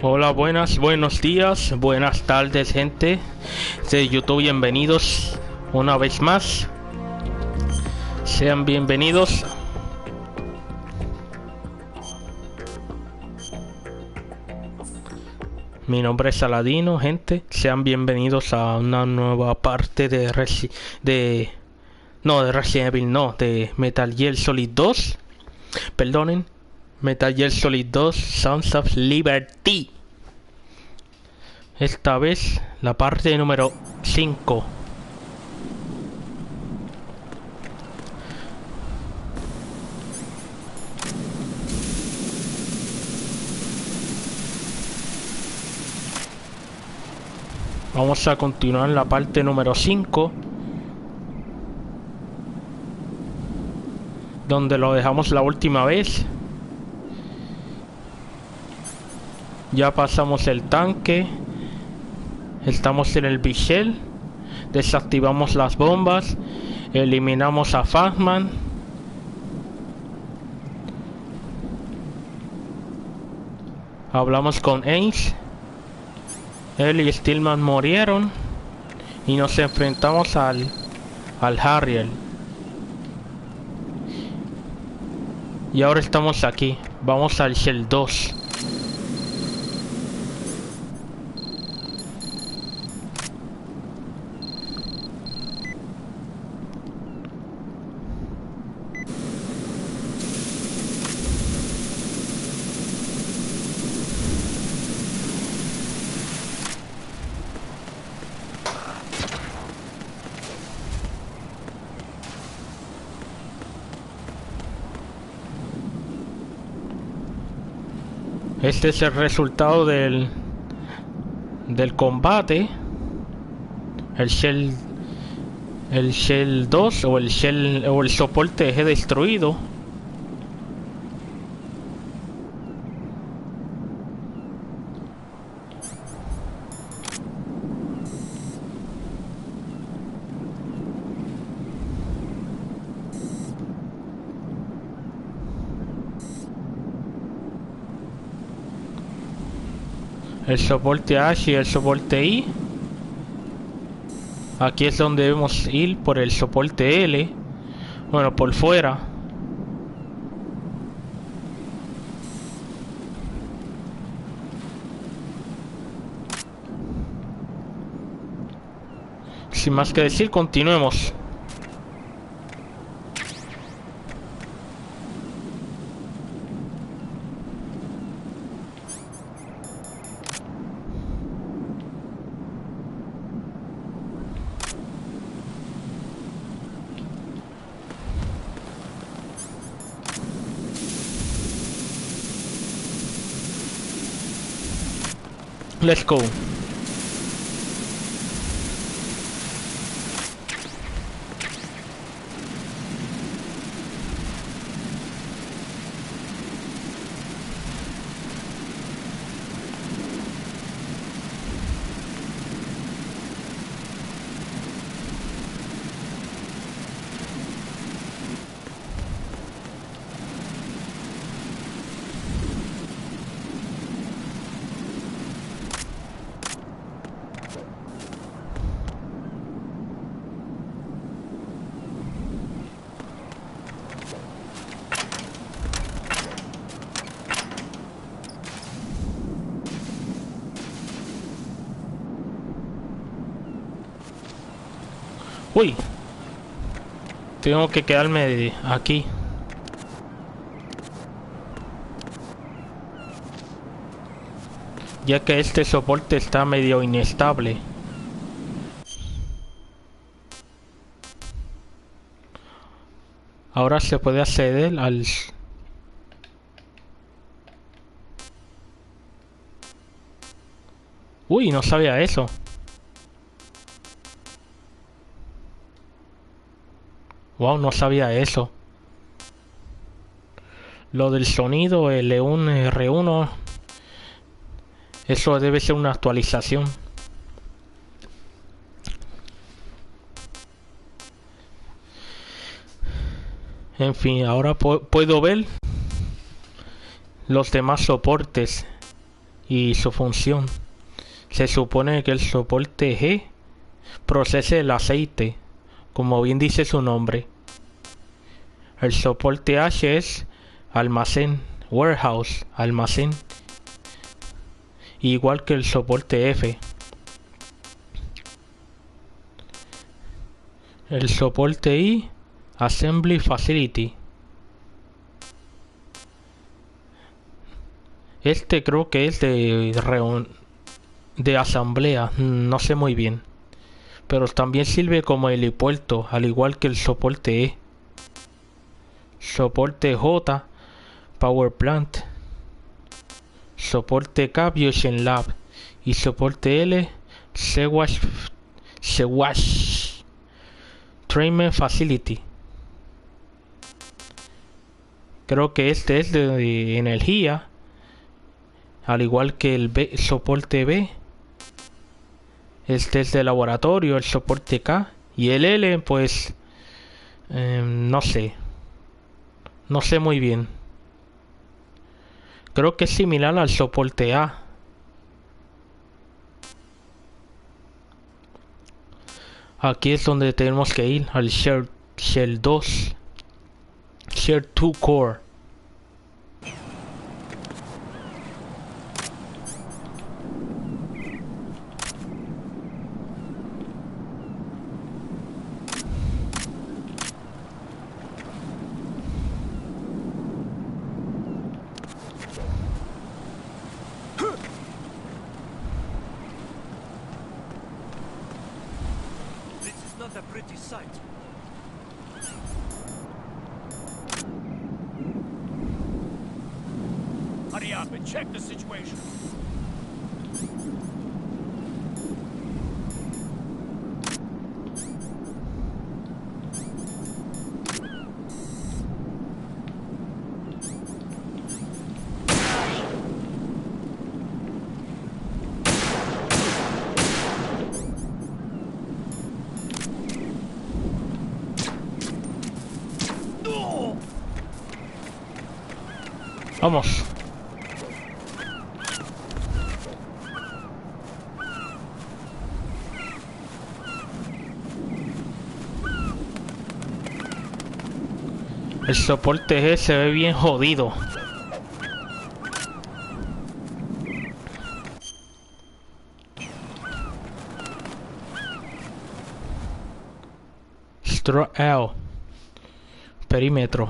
Hola, buenos días, buenas tardes, gente de YouTube. Bienvenidos una vez más. Sean bienvenidos. Mi nombre es Saladino, gente. Sean bienvenidos a una nueva parte de Resident Evil, no, de Metal Gear Solid 2. Perdonen. Metal Gear Solid 2 Sons of Liberty. Esta vez la parte número 5. Vamos a continuar la parte número 5, donde lo dejamos la última vez. Ya pasamos el tanque. Estamos en el Bichel. Desactivamos las bombas. Eliminamos a Fazman. Hablamos con Ace. Él y Stillman murieron. Y nos enfrentamos al Harrier. Y ahora estamos aquí. Vamos al Shell 2. Este es el resultado del combate. El Shell 2 o el soporte es destruido. El soporte H y el soporte I. Aquí es donde debemos ir por el soporte L. Bueno, por fuera. Sin más que decir, continuemos. Let's go. Uy, tengo que quedarme aquí. Ya que este soporte está medio inestable. Ahora se puede acceder al... Uy, no sabía eso. Wow, no sabía eso. Lo del sonido L1, R1. Eso debe ser una actualización. En fin, ahora puedo ver los demás soportes. y su función. Se supone que el soporte G procesa el aceite, como bien dice su nombre. El soporte H es almacén, warehouse, almacén, igual que el soporte F. El soporte I, assembly facility. Este creo que es de asamblea, no sé muy bien. Pero también sirve como helipuerto, al igual que el soporte E. Soporte J, Power Plant. Soporte K, Biogen Lab. Y soporte L, Sewage Treatment Facility. Creo que este es de energía, al igual que el soporte B. Este es de laboratorio, el soporte K. Y el L, pues, no sé. No sé muy bien. Creo que es similar al soporte A. Aquí es donde tenemos que ir, al Shell 2. Shell 2 Core. A pretty sight. Hurry up and check the situation. Vamos. El soporte G se ve bien jodido. Straw L. Perímetro.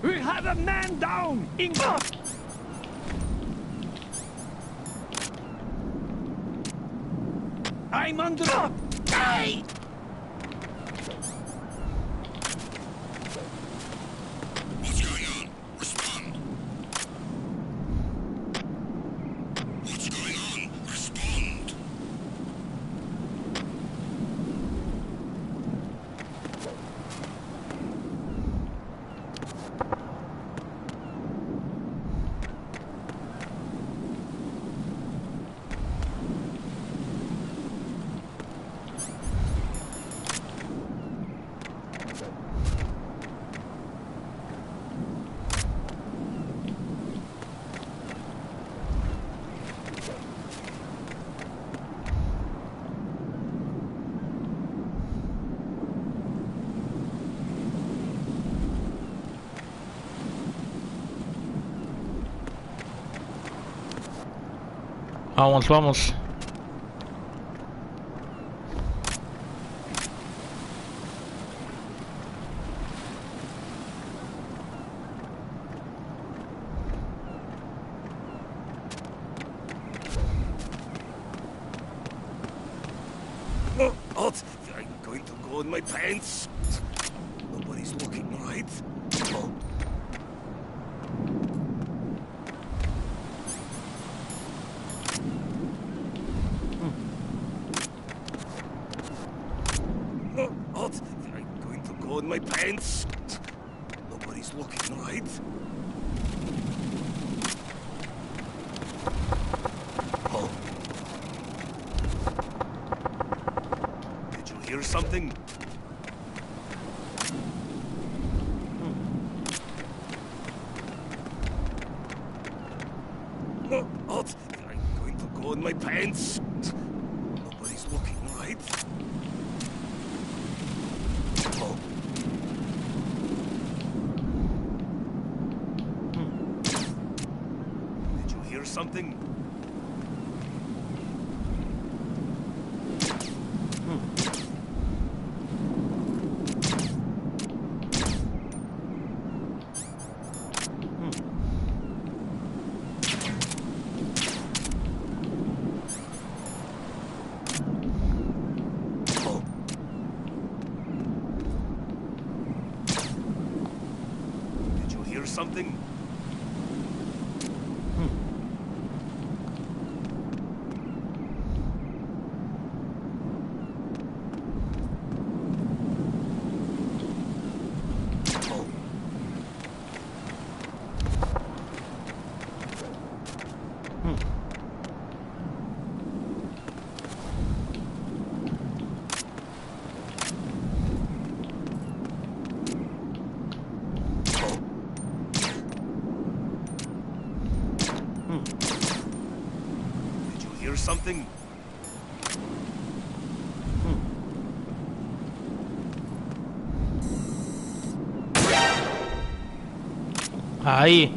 We have a man down! I'm under... Hey! What's going on? Respond. What's going on? Respond. Vamos, vamos. What? I'm going to go in my pants. Nobody's looking, right? Oh. What? I'm going to go in my pants. Nobody's looking, right? Oh. Did you hear something? What? I'm going to go in my pants. Nobody's looking, right? Oh. Did you hear something? Something? Something? Ahí.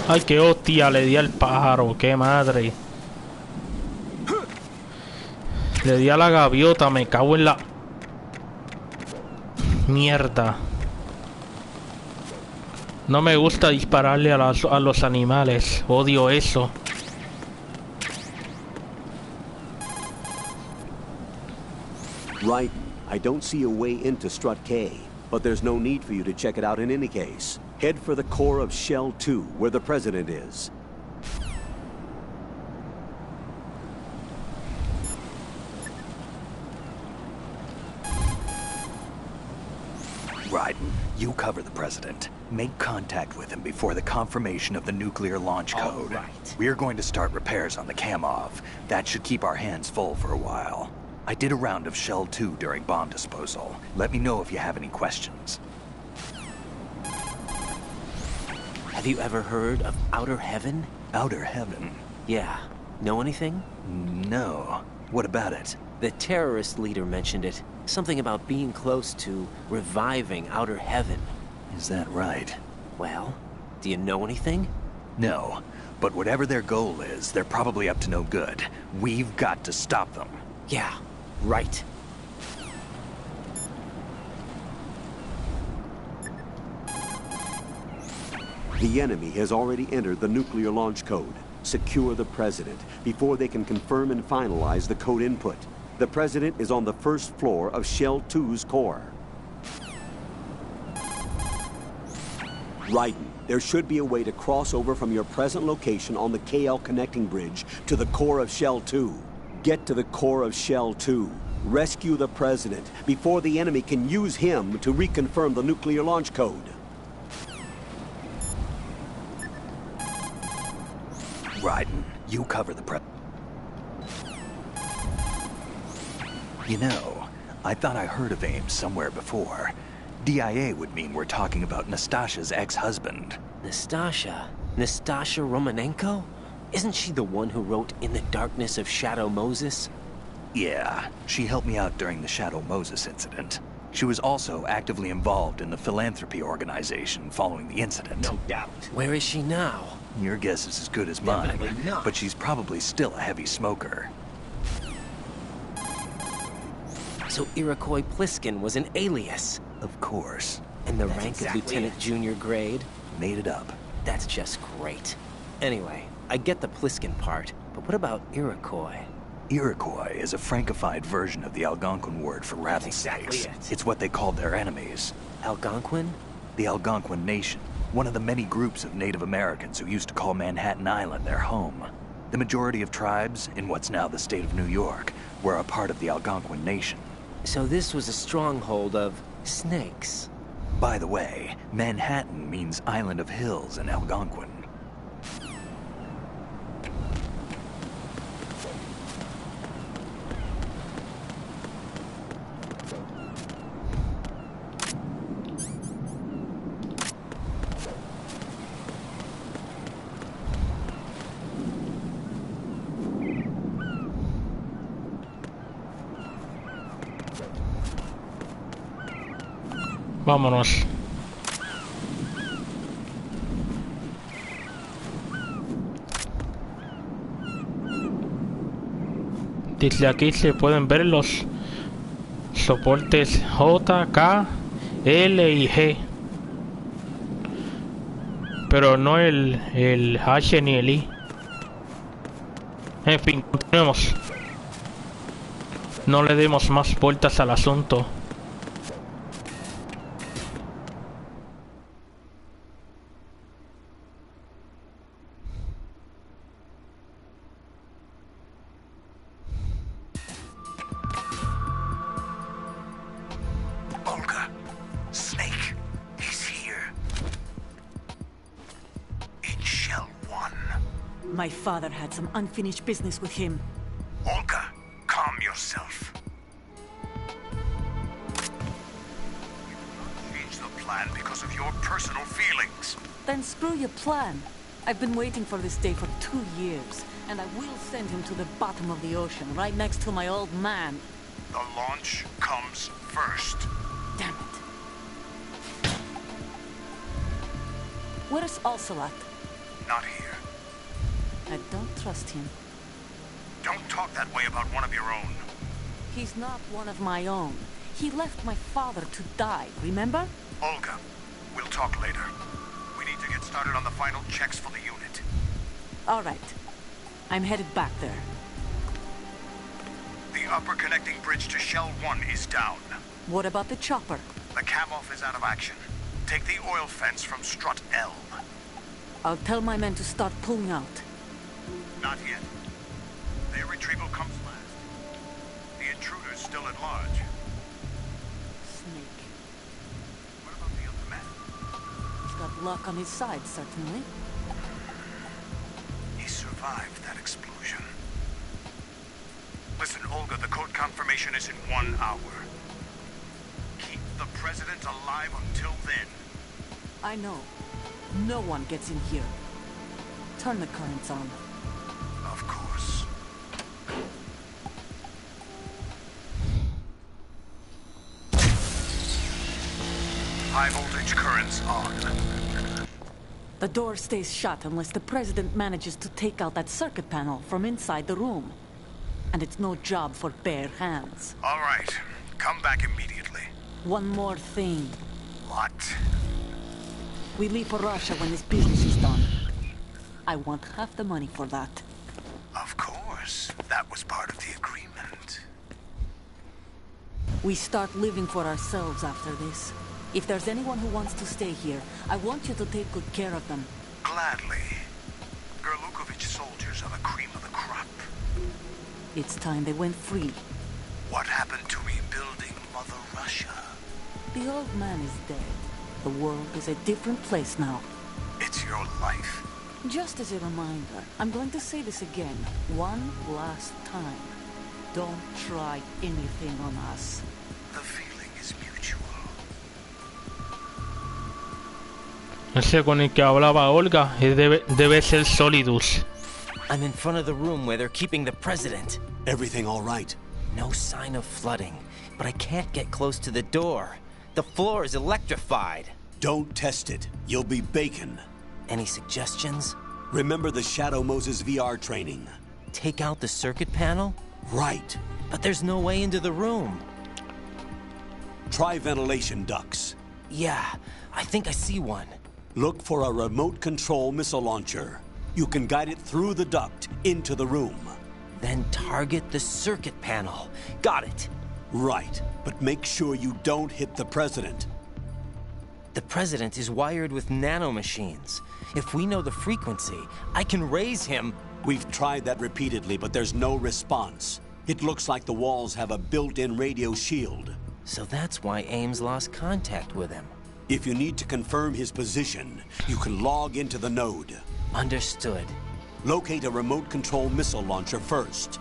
Ay, qué hostia le di al pájaro, qué madre. Le di a la gaviota, me cago en la... Mierda. No me gusta dispararle a los animales, odio eso. Right. I don't see a way into Strut K, but there's no need for you to check it out in any case. Head for the core of Shell 2, where the President is. Raiden, you cover the President. Make contact with him before the confirmation of the nuclear launch code. All right. We're going to start repairs on the Kamov. That should keep our hands full for a while. I did a round of Shell 2 during bomb disposal. Let me know if you have any questions. Have you ever heard of Outer Heaven? Outer Heaven? Yeah. Know anything? No. What about it? The terrorist leader mentioned it. Something about being close to reviving Outer Heaven. Is that right? Well, do you know anything? No. But whatever their goal is, they're probably up to no good. We've got to stop them. Yeah, right. The enemy has already entered the nuclear launch code. Secure the President before they can confirm and finalize the code input. The President is on the first floor of Shell 2's core. Raiden, there should be a way to cross over from your present location on the KL connecting bridge to the core of Shell 2. Get to the core of Shell 2. Rescue the President before the enemy can use him to reconfirm the nuclear launch code. Raiden, you cover the You know, I thought I heard of AIM somewhere before. DIA would mean we're talking about Nastasha's ex-husband. Nastasha? Nastasha Romanenko? Isn't she the one who wrote In the Darkness of Shadow Moses? Yeah, she helped me out during the Shadow Moses incident. She was also actively involved in the philanthropy organization following the incident. No doubt. Where is she now? Your guess is as good as mine, Definitely not. but she's probably still a heavy smoker. So Iroquois Pliskin was an alias. Of course. And the That's rank exactly of lieutenant it. junior grade? Made it up. That's just great. Anyway, I get the Pliskin part, but what about Iroquois? Iroquois is a Frankified version of the Algonquin word for rattlesnakes. exactly it. It's what they called their enemies. Algonquin? The Algonquin Nation, one of the many groups of Native Americans who used to call Manhattan Island their home. The majority of tribes, in what's now the state of New York, were a part of the Algonquin Nation. So this was a stronghold of snakes. By the way, Manhattan means Island of Hills in Algonquin. Vámonos. Desde aquí se pueden ver los soportes J, K, L y G. Pero no el H ni el I. En fin, continuemos. No le demos más vueltas al asunto. Olga, Snake, he's here. In Shell 1. My father had some unfinished business with him. Olga, calm yourself. Change the plan because of your personal feelings. Then screw your plan. I've been waiting for this day for 2 years, and I will send him to the bottom of the ocean, right next to my old man. The launch comes first. Damn it. Where's Ocelot? Not here. I don't trust him. Don't talk that way about one of your own. He's not one of my own. He left my father to die, remember? Olga, we'll talk later. We need to get started on the final checks for the unit. All right. I'm headed back there. The upper connecting bridge to Shell 1 is down. What about the chopper? The cam-off is out of action. Take the oil fence from strut L. I'll tell my men to start pulling out. Not yet. Their retrieval comes last. The intruder's still at large. Snake. What about the other men? He's got luck on his side, certainly. He survived that explosion. Listen, Olga, the code confirmation is in 1 hour. Keep the president alive until then. I know. No one gets in here. Turn the currents on. Of course. High voltage currents on. The door stays shut unless the president manages to take out that circuit panel from inside the room. And it's no job for bare hands. All right. Come back immediately. One more thing. What? We leave for Russia when this business is done. I want half the money for that. Of course. That was part of the agreement. We start living for ourselves after this. If there's anyone who wants to stay here, I want you to take good care of them. Gladly. Gerlukovich soldiers are the cream of the crop. It's time they went free. What happened to rebuilding Mother Russia? The old man is dead. The world is a different place now. It's your life. Just as a reminder, I'm going to say this again, one last time. Don't try anything on us. The feeling is mutual. Ese con el que hablaba Olga debe ser Solidus. I'm in front of the room where they're keeping the president. Everything all right? No sign of flooding, but I can't get close to the door. The floor is electrified. Don't test it. You'll be bacon. Any suggestions? Remember the Shadow Moses VR training. Take out the circuit panel? Right. But there's no way into the room. Try ventilation ducts. Yeah, I think I see one. Look for a remote control missile launcher. You can guide it through the duct into the room. Then target the circuit panel. Got it. Right, but make sure you don't hit the president. The president is wired with nanomachines. If we know the frequency, I can raise him. We've tried that repeatedly, but there's no response. It looks like the walls have a built-in radio shield. So that's why Ames lost contact with him. If you need to confirm his position, you can log into the node. Understood. Locate a remote control missile launcher first.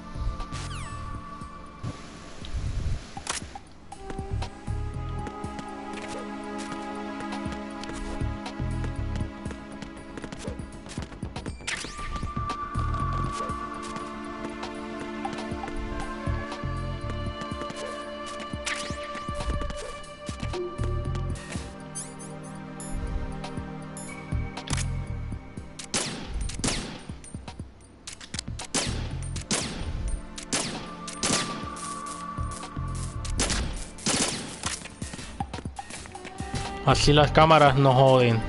Así las cámaras no joden.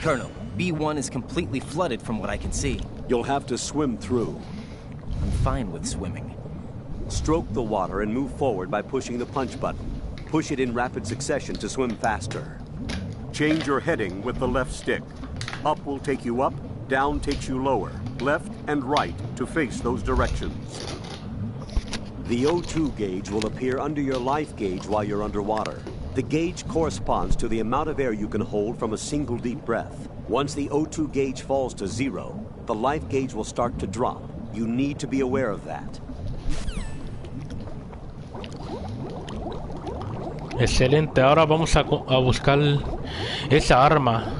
Colonel, B1 is completely flooded from what I can see. You'll have to swim through. I'm fine with swimming. Stroke the water and move forward by pushing the punch button. Push it in rapid succession to swim faster. Change your heading with the left stick. Up will take you up, down takes you lower, left and right to face those directions. The O2 gauge will appear under your life gauge while you're underwater. The gauge corresponds to the amount of air you can hold from a single deep breath. Once the O2 gauge falls to 0, the life gauge will start to drop. You need to be aware of that. Excelente, ahora vamos a buscar esa arma.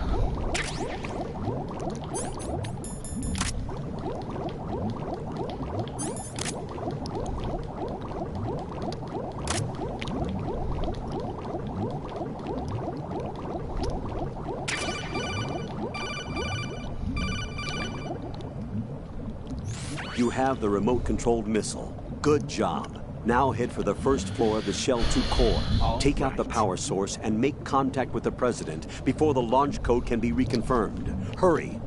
You have the remote-controlled missile. Good job. Now head for the first floor of the Shell 2 core. Take out the power source and make contact with the President before the launch code can be reconfirmed. Hurry.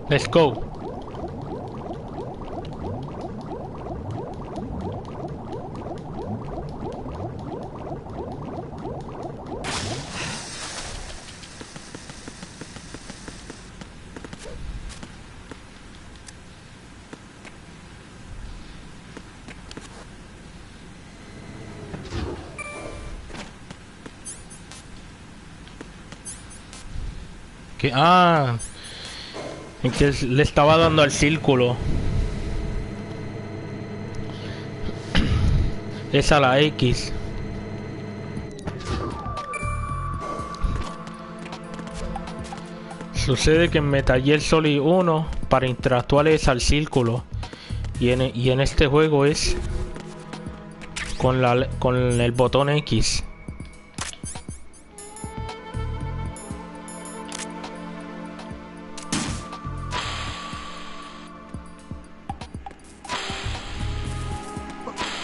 Let's go. En que le estaba dando al círculo. Es a la X. Sucede que en Metal Gear Solid 1 para interactuar es al círculo Y en este juego es con el botón X.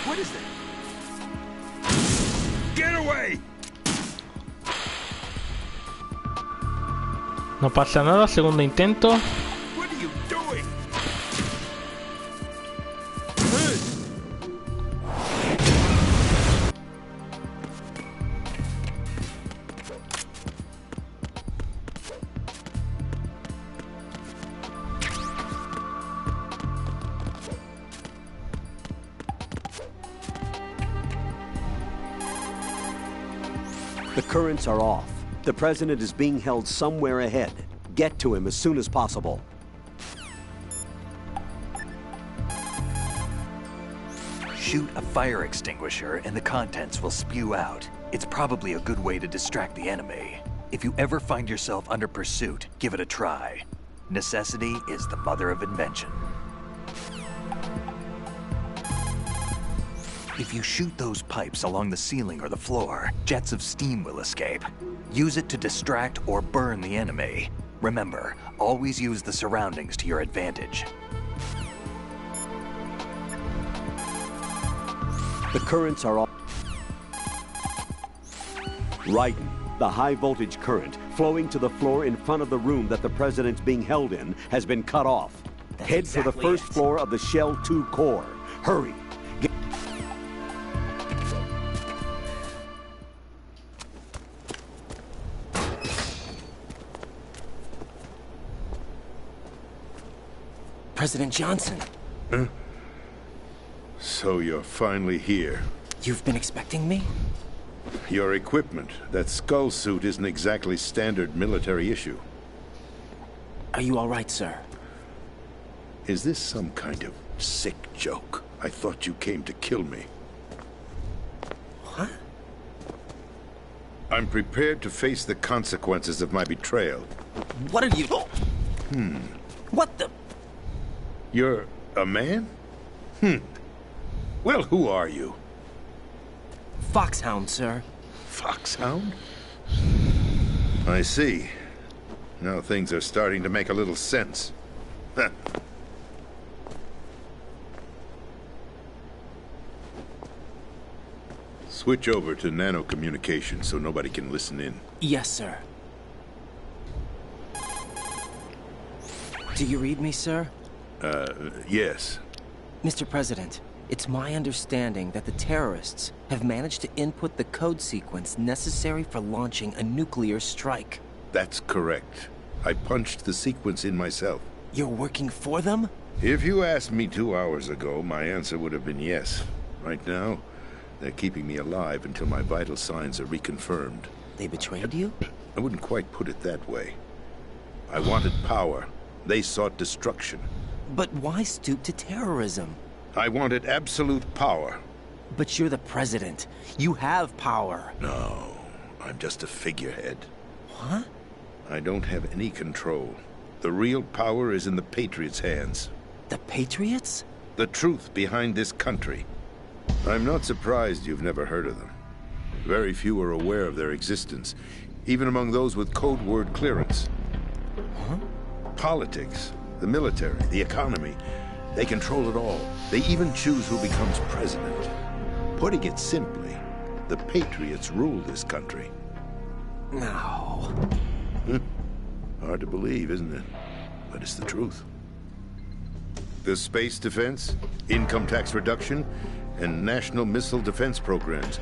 What is that? Get away! No pasa nada, segundo intento. What are you doing? The currents are off. The president is being held somewhere ahead. Get to him as soon as possible. Shoot a fire extinguisher and the contents will spew out. It's probably a good way to distract the enemy. If you ever find yourself under pursuit, give it a try. Necessity is the mother of invention. If you shoot those pipes along the ceiling or the floor, jets of steam will escape. Use it to distract or burn the enemy. Remember, always use the surroundings to your advantage. The currents are off. Raiden, the high-voltage current flowing to the floor in front of the room that the president's being held in has been cut off. That's Head for the exactly first it. floor of the Shell 2 core. Hurry! President Johnson, So you're finally here. you've been expecting me? Your equipment, that skull suit isn't exactly standard military issue. Are you all right, sir? Is this some kind of sick joke? I thought you came to kill me. What? I'm prepared to face the consequences of my betrayal. What are you... What the... You're a man? Well, who are you? Foxhound, sir. Foxhound? I see. Now things are starting to make a little sense. Huh. Switch over to nano-communication so nobody can listen in. Yes, sir. Do you read me, sir? Yes. Mr. President, it's my understanding that the terrorists have managed to input the code sequence necessary for launching a nuclear strike. That's correct. I punched the sequence in myself. You're working for them? If you asked me 2 hours ago, my answer would have been yes. Right now, they're keeping me alive until my vital signs are reconfirmed. They betrayed you? I wouldn't quite put it that way. I wanted power. They sought destruction. But why stoop to terrorism? I wanted absolute power. But you're the president. You have power. No, I'm just a figurehead. What? I don't have any control. The real power is in the Patriots' hands. The Patriots? The truth behind this country. I'm not surprised you've never heard of them. Very few are aware of their existence, even among those with code word clearance. Huh? Politics, the military, the economy, they control it all. They even choose who becomes president. Putting it simply, the Patriots rule this country. No. Hard to believe, isn't it? But it's the truth. The space defense, income tax reduction, and national missile defense programs.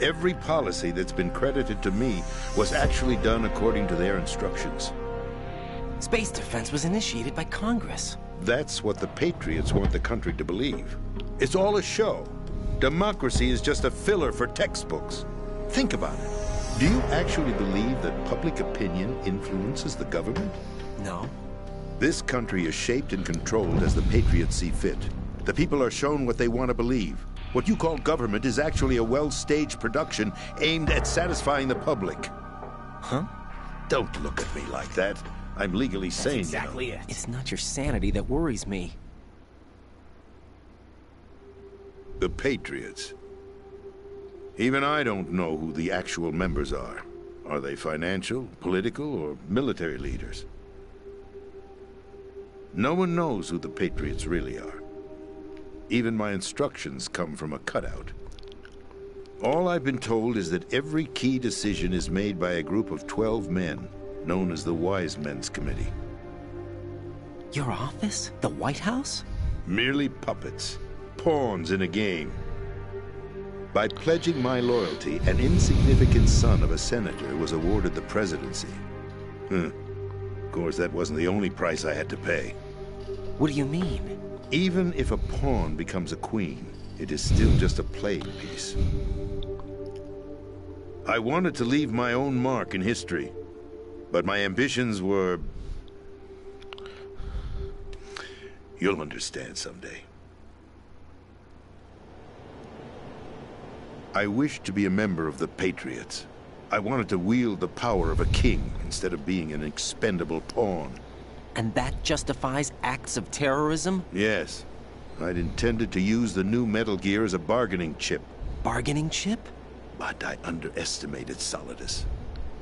Every policy that's been credited to me was actually done according to their instructions. Space defense was initiated by Congress. That's what the Patriots want the country to believe. It's all a show. Democracy is just a filler for textbooks. Think about it. Do you actually believe that public opinion influences the government? No. This country is shaped and controlled as the Patriots see fit. The people are shown what they want to believe. What you call government is actually a well-staged production aimed at satisfying the public. Huh? Don't look at me like that. I'm legally sane, Exactly you know. it. It's not your sanity that worries me. The Patriots. Even I don't know who the actual members are. Are they financial, political, or military leaders? No one knows who the Patriots really are. Even my instructions come from a cutout. All I've been told is that every key decision is made by a group of 12 men, known as the Wise Men's Committee. Your office? The White House? Merely puppets, pawns in a game. By pledging my loyalty, an insignificant son of a senator was awarded the presidency. Of course, that wasn't the only price I had to pay. What do you mean? Even if a pawn becomes a queen, it is still just a playing piece. I wanted to leave my own mark in history, but my ambitions were... You'll understand someday. I wished to be a member of the Patriots. I wanted to wield the power of a king instead of being an expendable pawn. And that justifies acts of terrorism? Yes. I'd intended to use the new Metal Gear as a bargaining chip. Bargaining chip? But I underestimated Solidus.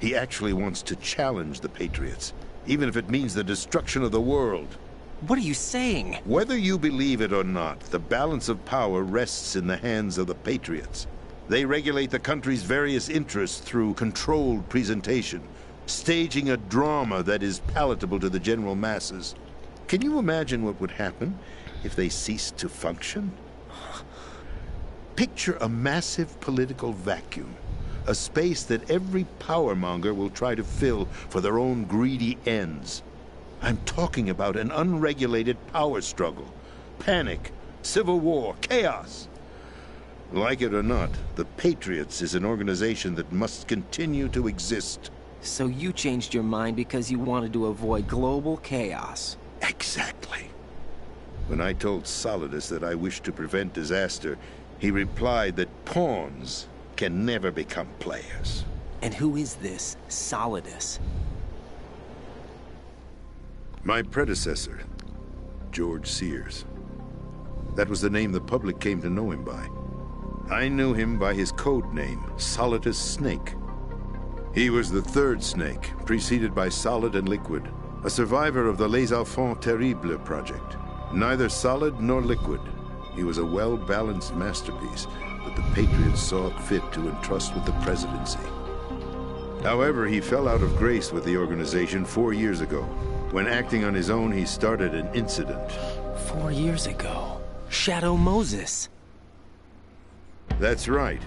He actually wants to challenge the Patriots, even if it means the destruction of the world. What are you saying? Whether you believe it or not, the balance of power rests in the hands of the Patriots. They regulate the country's various interests through controlled presentation, staging a drama that is palatable to the general masses. Can you imagine what would happen if they ceased to function? Picture a massive political vacuum, a space that every powermonger will try to fill for their own greedy ends. I'm talking about an unregulated power struggle, panic, civil war, chaos. Like it or not, the Patriots is an organization that must continue to exist. So you changed your mind because you wanted to avoid global chaos. Exactly. When I told Solidus that I wished to prevent disaster, he replied that pawns can never become players. And who is this Solidus? My predecessor, George Sears. That was the name the public came to know him by. I knew him by his code name, Solidus Snake. He was the third snake, preceded by Solid and Liquid, a survivor of the Les Enfants Terribles project. Neither solid nor liquid. He was a well-balanced masterpiece that the Patriots saw it fit to entrust with the presidency. However, he fell out of grace with the organization 4 years ago. When acting on his own, he started an incident. 4 years ago? Shadow Moses. That's right.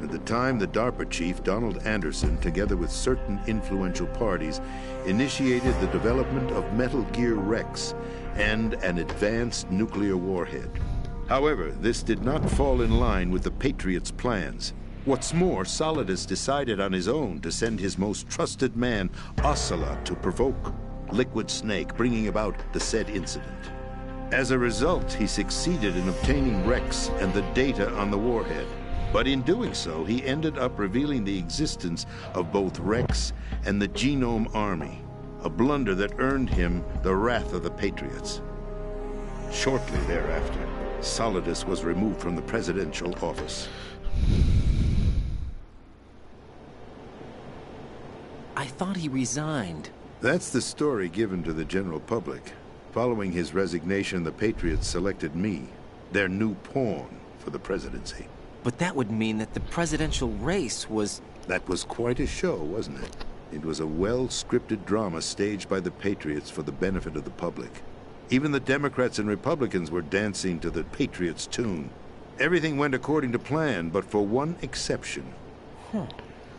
At the time, the DARPA chief, Donald Anderson, together with certain influential parties, initiated the development of Metal Gear Rex and an advanced nuclear warhead. However, this did not fall in line with the Patriots' plans. What's more, Solidus decided on his own to send his most trusted man, Ocelot, to provoke Liquid Snake, bringing about the said incident. As a result, he succeeded in obtaining Rex and the data on the warhead. But in doing so, he ended up revealing the existence of both Rex and the Genome Army, a blunder that earned him the wrath of the Patriots. Shortly thereafter, Solidus was removed from the presidential office. I thought he resigned. That's the story given to the general public. Following his resignation, the Patriots selected me, their new pawn, for the presidency. But that would mean that the presidential race was... That was quite a show, wasn't it? It was a well-scripted drama staged by the Patriots for the benefit of the public. Even the Democrats and Republicans were dancing to the Patriots' tune. Everything went according to plan, but for one exception.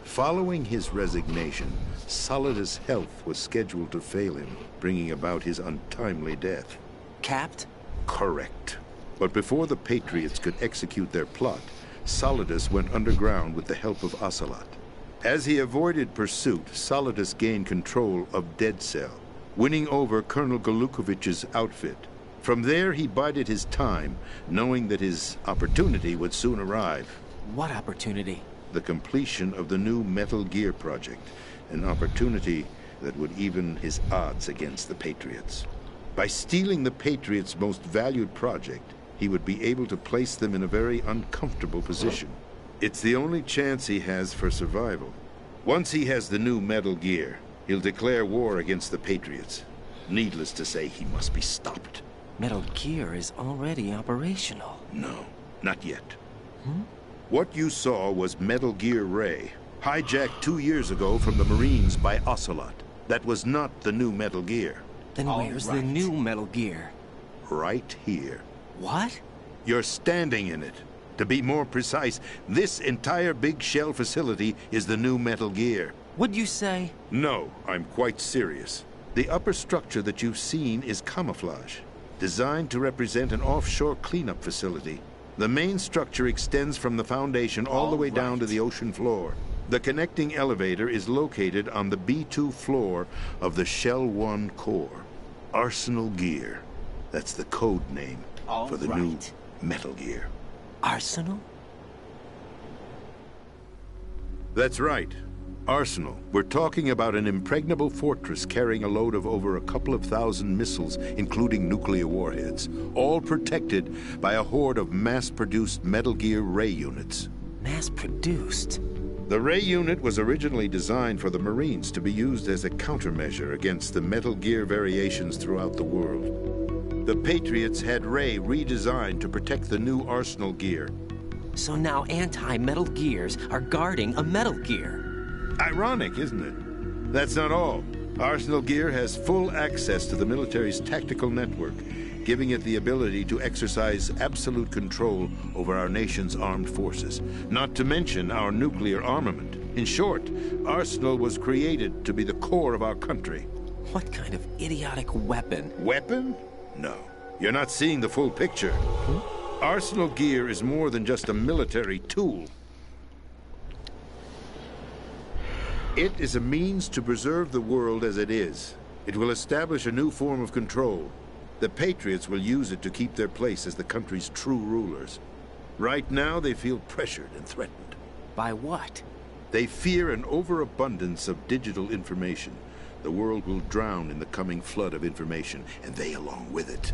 Following his resignation, Solidus' health was scheduled to fail him, bringing about his untimely death. Capped? Correct. But before the Patriots could execute their plot, Solidus went underground with the help of Ocelot. As he avoided pursuit, Solidus gained control of Dead Cell, winning over Colonel Golukovich's outfit. From there, he bided his time, knowing that his opportunity would soon arrive. What opportunity? The completion of the new Metal Gear project, an opportunity that would even his odds against the Patriots. By stealing the Patriots' most valued project, he would be able to place them in a very uncomfortable position. It's the only chance he has for survival. Once he has the new Metal Gear, he'll declare war against the Patriots. Needless to say, he must be stopped. Metal Gear is already operational. No, not yet. What you saw was Metal Gear Ray, hijacked 2 years ago from the Marines by Ocelot. That was not the new Metal Gear. Then where's the new Metal Gear? Right here. What? You're standing in it. To be more precise, this entire big shell facility is the new Metal Gear. What'd you say? No, I'm quite serious. The upper structure that you've seen is camouflage, designed to represent an offshore cleanup facility. The main structure extends from the foundation all the way down to the ocean floor. The connecting elevator is located on the B2 floor of the Shell 1 core. Arsenal Gear. That's the code name for the new Metal Gear. Arsenal? That's right. Arsenal. We're talking about an impregnable fortress carrying a load of over a couple of thousand missiles, including nuclear warheads, all protected by a horde of mass-produced Metal Gear Ray units. Mass-produced? The Ray unit was originally designed for the Marines to be used as a countermeasure against the Metal Gear variations throughout the world. The Patriots had Ray redesigned to protect the new Arsenal Gear. So now anti-Metal Gears are guarding a Metal Gear. Ironic, isn't it? That's not all. Arsenal Gear has full access to the military's tactical network, giving it the ability to exercise absolute control over our nation's armed forces, not to mention our nuclear armament. In short, Arsenal was created to be the core of our country. What kind of idiotic weapon? Weapon? No. You're not seeing the full picture. Arsenal Gear is more than just a military tool. It is a means to preserve the world as it is. It will establish a new form of control. The Patriots will use it to keep their place as the country's true rulers. Right now, they feel pressured and threatened. By what? They fear an overabundance of digital information. The world will drown in the coming flood of information, and they along with it.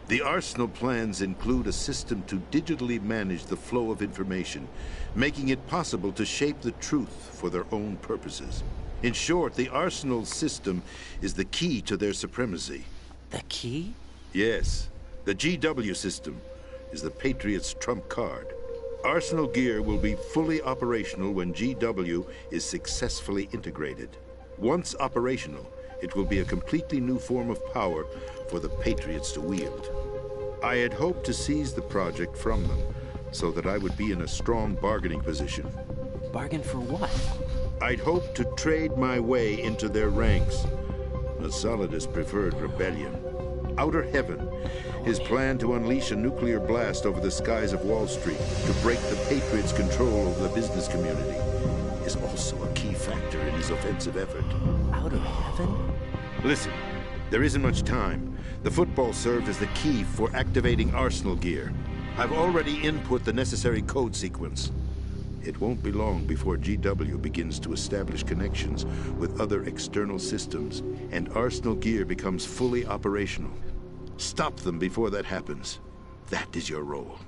The Arsenal plans include a system to digitally manage the flow of information, making it possible to shape the truth for their own purposes. In short, the Arsenal system is the key to their supremacy. The key? Yes. The GW system is the Patriots' trump card. Arsenal Gear will be fully operational when GW is successfully integrated. Once operational, it will be a completely new form of power for the Patriots to wield. I had hoped to seize the project from them, so that I would be in a strong bargaining position. Bargain for what? I'd hoped to trade my way into their ranks. But Solidus preferred rebellion. Outer Heaven, his plan to unleash a nuclear blast over the skies of Wall Street to break the Patriots' control over the business community, is also a key factor in his offensive effort. Outer Heaven? Listen, there isn't much time. The football served as the key for activating Arsenal Gear. I've already input the necessary code sequence. It won't be long before GW begins to establish connections with other external systems, and Arsenal Gear becomes fully operational. Stop them before that happens. That is your role.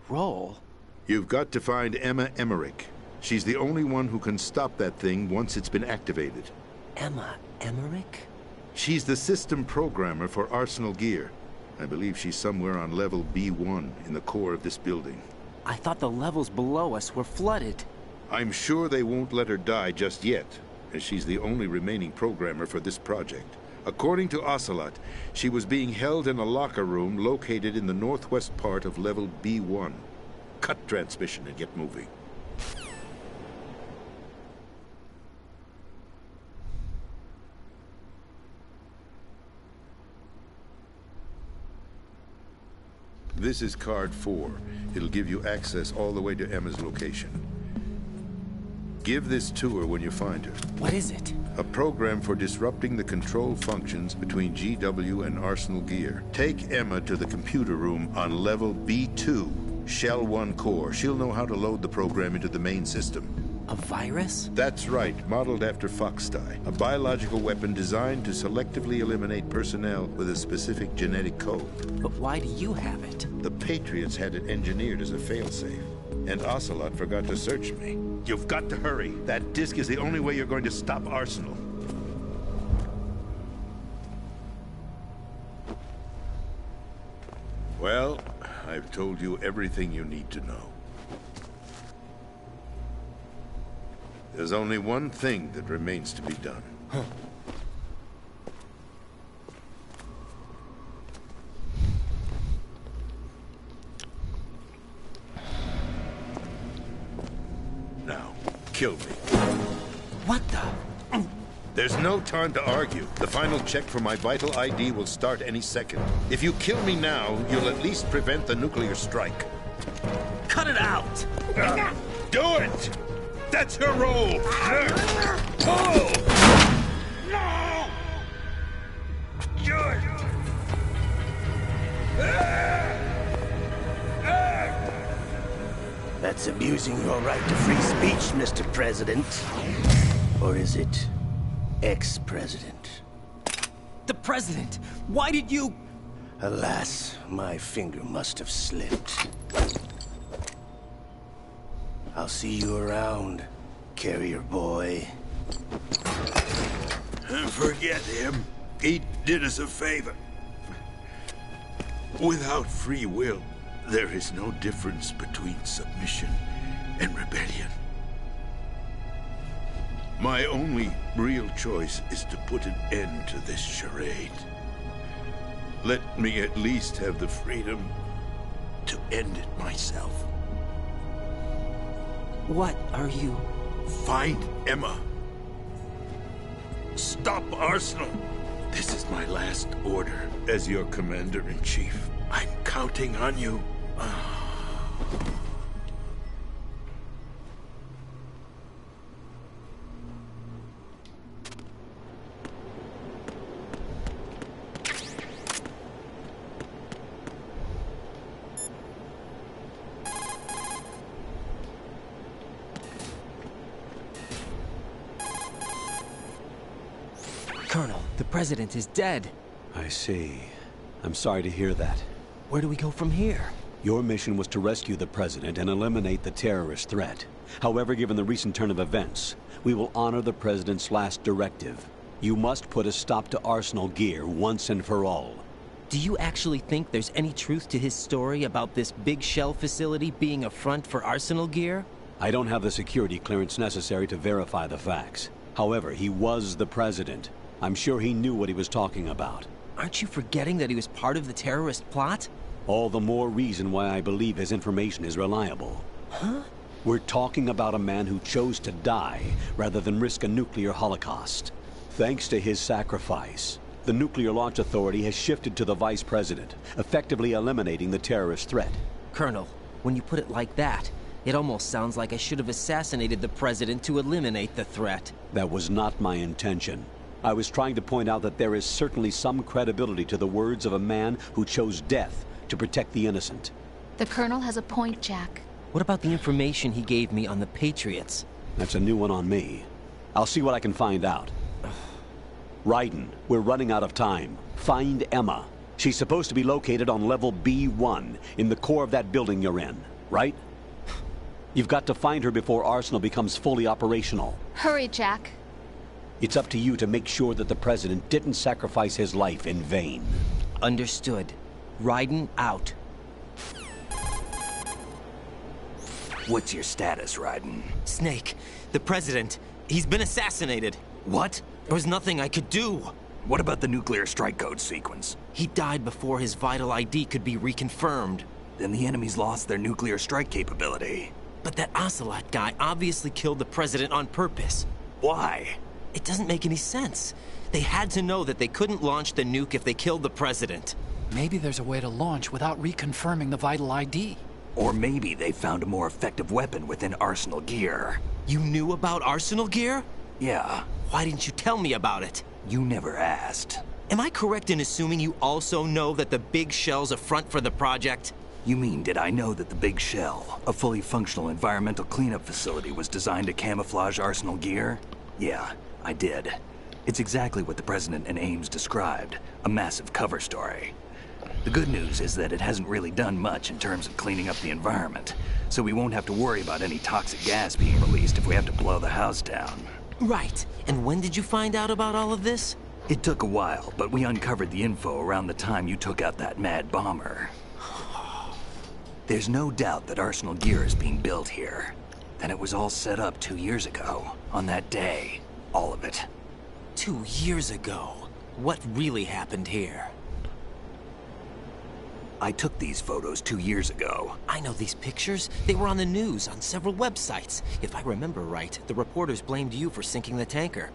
Role? You've got to find Emma Emmerich. She's the only one who can stop that thing once it's been activated. Emma Emmerich? She's the system programmer for Arsenal Gear. I believe she's somewhere on level B1 in the core of this building. I thought the levels below us were flooded. I'm sure they won't let her die just yet, as she's the only remaining programmer for this project. According to Ocelot, she was being held in a locker room located in the northwest part of level B1. Cut transmission and get moving. This is card 4. It'll give you access all the way to Emma's location. Give this to her when you find her. What is it? A program for disrupting the control functions between GW and Arsenal Gear. Take Emma to the computer room on level B2, Shell 1 core. She'll know how to load the program into the main system. A virus? That's right, modeled after foxdie, a biological weapon designed to selectively eliminate personnel with a specific genetic code. But why do you have it? The Patriots had it engineered as a failsafe, and Ocelot forgot to search me. You've got to hurry. That disc is the only way you're going to stop Arsenal. Well, I've told you everything you need to know. There's only one thing that remains to be done. Now, kill me. What the? There's no time to argue. The final check for my vital ID will start any second. If you kill me now, you'll at least prevent the nuclear strike. Cut it out! Do it! That's your role! Pull! No! Do it! That's abusing your right to free speech, Mr. President. Or is it ex-president? The president! Why did you... Alas, my finger must have slipped. I'll see you around, carrier boy. Forget him. He did us a favor. Without free will, there is no difference between submission and rebellion. My only real choice is to put an end to this charade. Let me at least have the freedom to end it myself. What are you... Find Emma. Stop Arsenal. This is my last order as your commander-in-chief. I'm counting on you. Colonel, the president is dead. I see. I'm sorry to hear that. Where do we go from here? Your mission was to rescue the president and eliminate the terrorist threat. However, given the recent turn of events, we will honor the president's last directive. You must put a stop to Arsenal gear once and for all. Do you actually think there's any truth to his story about this big shell facility being a front for Arsenal gear? I don't have the security clearance necessary to verify the facts. However, he was the president. I'm sure he knew what he was talking about. Aren't you forgetting that he was part of the terrorist plot? All the more reason why I believe his information is reliable. Huh? We're talking about a man who chose to die rather than risk a nuclear holocaust. Thanks to his sacrifice, the Nuclear Launch Authority has shifted to the vice president, effectively eliminating the terrorist threat. Colonel, when you put it like that, it almost sounds like I should have assassinated the president to eliminate the threat. That was not my intention. I was trying to point out that there is certainly some credibility to the words of a man who chose death to protect the innocent. The Colonel has a point, Jack. What about the information he gave me on the Patriots? That's a new one on me. I'll see what I can find out. Raiden, we're running out of time. Find Emma. She's supposed to be located on level B1, in the core of that building you're in, right? You've got to find her before Arsenal becomes fully operational. Hurry, Jack. It's up to you to make sure that the president didn't sacrifice his life in vain. Understood. Raiden out. What's your status, Raiden? Snake, the president, he's been assassinated. What? There was nothing I could do. What about the nuclear strike code sequence? He died before his vital ID could be reconfirmed. Then the enemy's lost their nuclear strike capability. But that Ocelot guy obviously killed the president on purpose. Why? It doesn't make any sense. They had to know that they couldn't launch the nuke if they killed the president. Maybe there's a way to launch without reconfirming the vital ID. Or maybe they found a more effective weapon within Arsenal gear. You knew about Arsenal gear? Yeah. Why didn't you tell me about it? You never asked. Am I correct in assuming you also know that the big shell's a front for the project? You mean, did I know that the Big Shell, a fully functional environmental cleanup facility, was designed to camouflage Arsenal gear? Yeah, I did. It's exactly what the President and Ames described, a massive cover story. The good news is that it hasn't really done much in terms of cleaning up the environment, so we won't have to worry about any toxic gas being released if we have to blow the house down. Right. And when did you find out about all of this? It took a while, but we uncovered the info around the time you took out that mad bomber. There's no doubt that Arsenal gear is being built here. And it was all set up 2 years ago, on that day. All of it. 2 years ago? What really happened here? I took these photos 2 years ago. I know these pictures. They were on the news, on several websites. If I remember right, the reporters blamed you for sinking the tanker.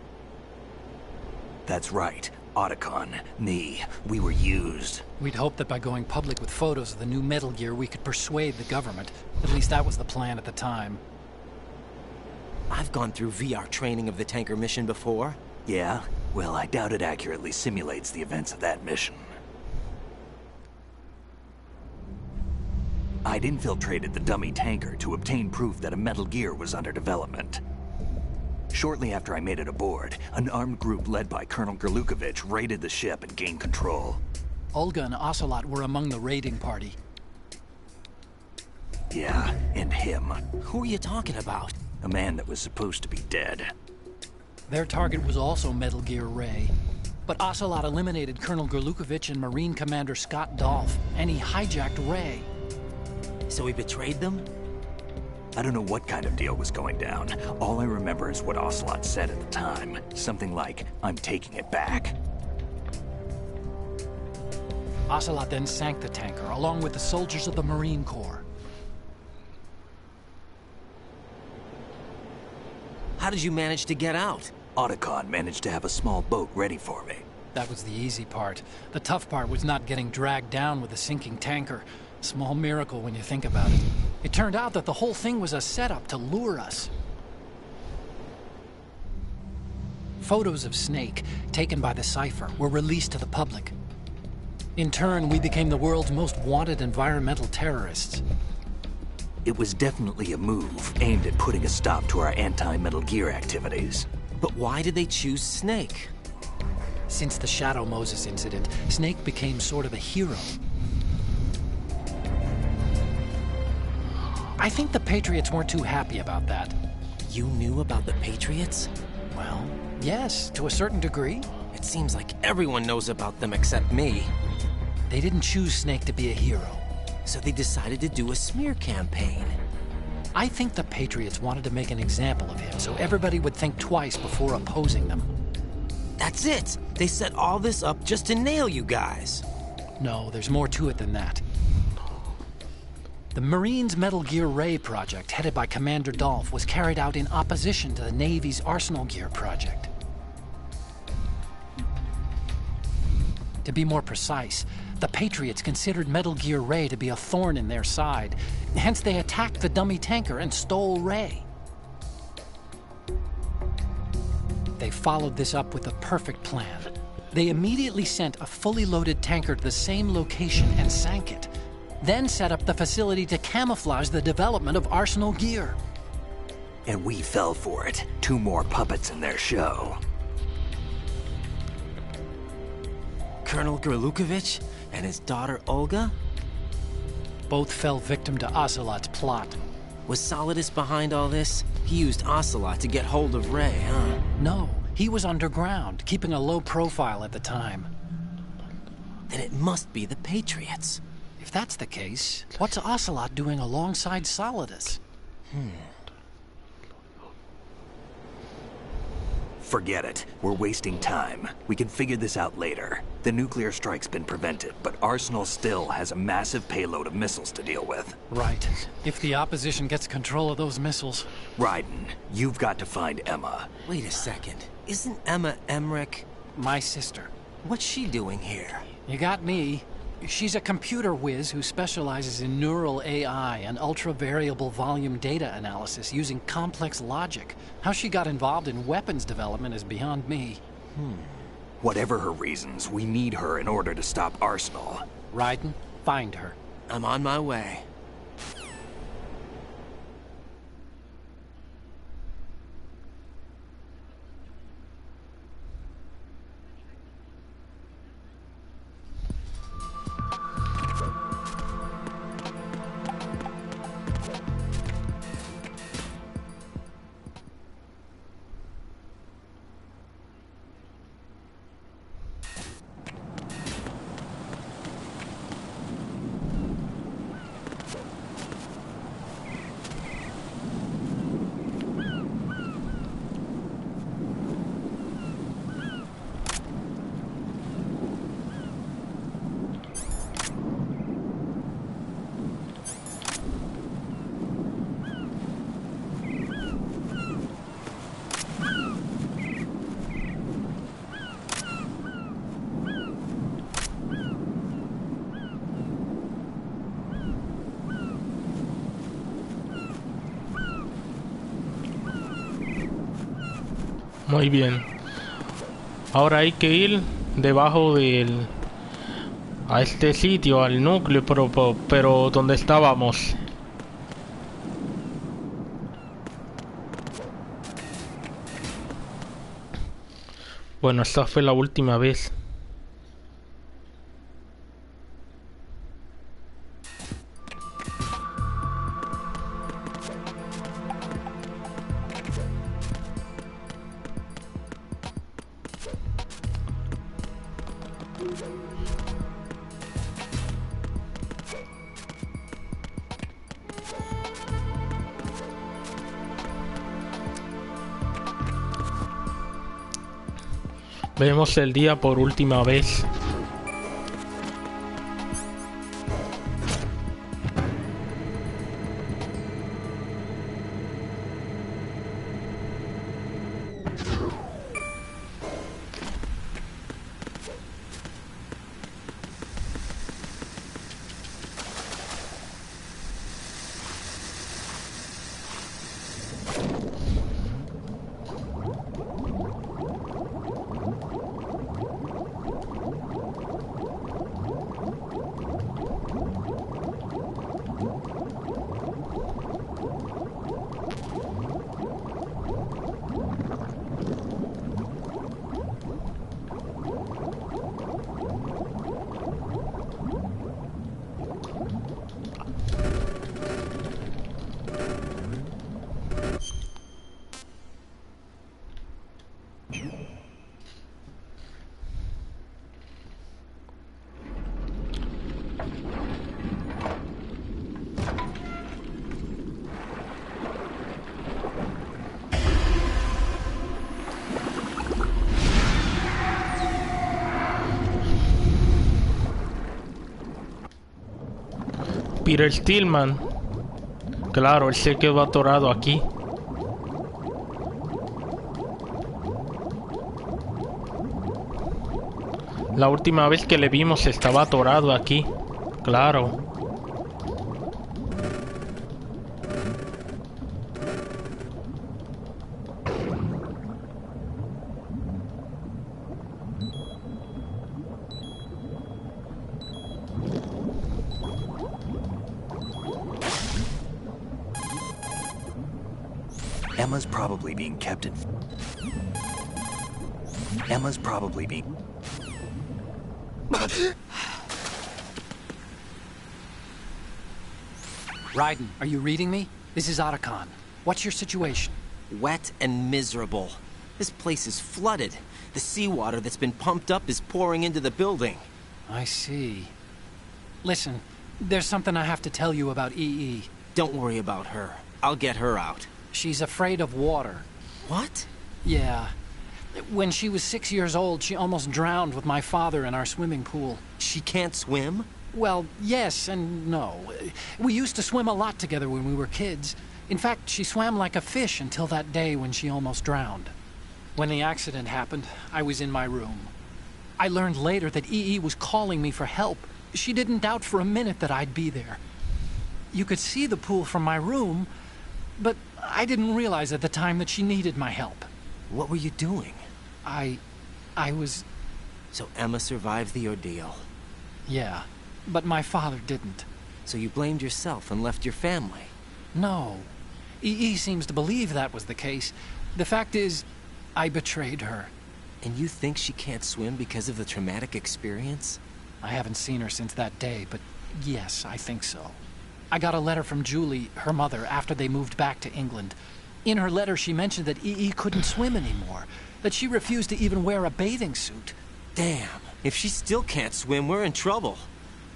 That's right. Otacon, me, we were used. We'd hoped that by going public with photos of the new Metal Gear, we could persuade the government. At least that was the plan at the time. I've gone through VR training of the tanker mission before. Yeah? Well, I doubt it accurately simulates the events of that mission. I'd infiltrated the dummy tanker to obtain proof that a Metal Gear was under development. Shortly after I made it aboard, an armed group led by Colonel Gerlukovich raided the ship and gained control. Olga and Ocelot were among the raiding party. Yeah, and him. Who are you talking about? A man that was supposed to be dead. Their target was also Metal Gear Ray. But Ocelot eliminated Colonel Gerlukovich and Marine Commander Scott Dolph, and he hijacked Ray. So he betrayed them? I don't know what kind of deal was going down. All I remember is what Ocelot said at the time. Something like, "I'm taking it back." Ocelot then sank the tanker, along with the soldiers of the Marine Corps. How did you manage to get out? Otacon managed to have a small boat ready for me. That was the easy part. The tough part was not getting dragged down with a sinking tanker. Small miracle when you think about it. It turned out that the whole thing was a setup to lure us. Photos of Snake, taken by the Cypher, were released to the public. In turn, we became the world's most wanted environmental terrorists. It was definitely a move aimed at putting a stop to our anti-Metal Gear activities. But why did they choose Snake? Since the Shadow Moses incident, Snake became sort of a hero. I think the Patriots weren't too happy about that. You knew about the Patriots? Well, yes, to a certain degree. It seems like everyone knows about them except me. They didn't choose Snake to be a hero. So they decided to do a smear campaign. I think the Patriots wanted to make an example of him so everybody would think twice before opposing them. That's it! They set all this up just to nail you guys. No, there's more to it than that. The Marines' Metal Gear Ray project, headed by Commander Dolph, was carried out in opposition to the Navy's Arsenal Gear project. To be more precise, the Patriots considered Metal Gear Ray to be a thorn in their side. Hence, they attacked the dummy tanker and stole Ray. They followed this up with a perfect plan. They immediately sent a fully loaded tanker to the same location and sank it. Then set up the facility to camouflage the development of Arsenal gear. And we fell for it. 2 more puppets in their show. Colonel Gerlukovich and his daughter Olga? Both fell victim to Ocelot's plot. Was Solidus behind all this? He used Ocelot to get hold of Ray, huh? No, he was underground, keeping a low profile at the time. Then it must be the Patriots. If that's the case, what's Ocelot doing alongside Solidus? Forget it. We're wasting time. We can figure this out later. The nuclear strike's been prevented, but Arsenal still has a massive payload of missiles to deal with. Right. If the opposition gets control of those missiles... Raiden, you've got to find Emma. Wait a second. Isn't Emma Emmerich my sister? What's she doing here? You got me. She's a computer whiz who specializes in neural AI and ultra-variable volume data analysis using complex logic. How she got involved in weapons development is beyond me. Whatever her reasons, we need her in order to stop Arsenal. Raiden, find her. I'm on my way. Muy bien. Ahora hay que ir debajo del... a este sitio, al núcleo, pero donde estábamos. Bueno, esta fue la última vez. Vemos el día por última vez. Peter Stillman. Claro, él se quedó atorado aquí. La última vez que le vimos estaba atorado aquí. Claro. Emma's probably being kept in... Emma's probably being... Raiden, are you reading me? This is Otacon. What's your situation? Wet and miserable. This place is flooded. The seawater that's been pumped up is pouring into the building. I see. Listen, there's something I have to tell you about EE. Don't worry about her. I'll get her out. She's afraid of water. What? Yeah. When she was 6 years old, she almost drowned with my father in our swimming pool. She can't swim? Well, yes and no. We used to swim a lot together when we were kids. In fact, she swam like a fish until that day when she almost drowned. When the accident happened, I was in my room. I learned later that EE was calling me for help. She didn't doubt for a minute that I'd be there. You could see the pool from my room, but I didn't realize at the time that she needed my help. What were you doing? I was... So Emma survived the ordeal. Yeah, but my father didn't. So you blamed yourself and left your family? No. EE seems to believe that was the case. The fact is, I betrayed her. And you think she can't swim because of the traumatic experience? I haven't seen her since that day, but yes, I think so. I got a letter from Julie, her mother, after they moved back to England. In her letter, she mentioned that EE couldn't swim anymore, that she refused to even wear a bathing suit. Damn, if she still can't swim, we're in trouble.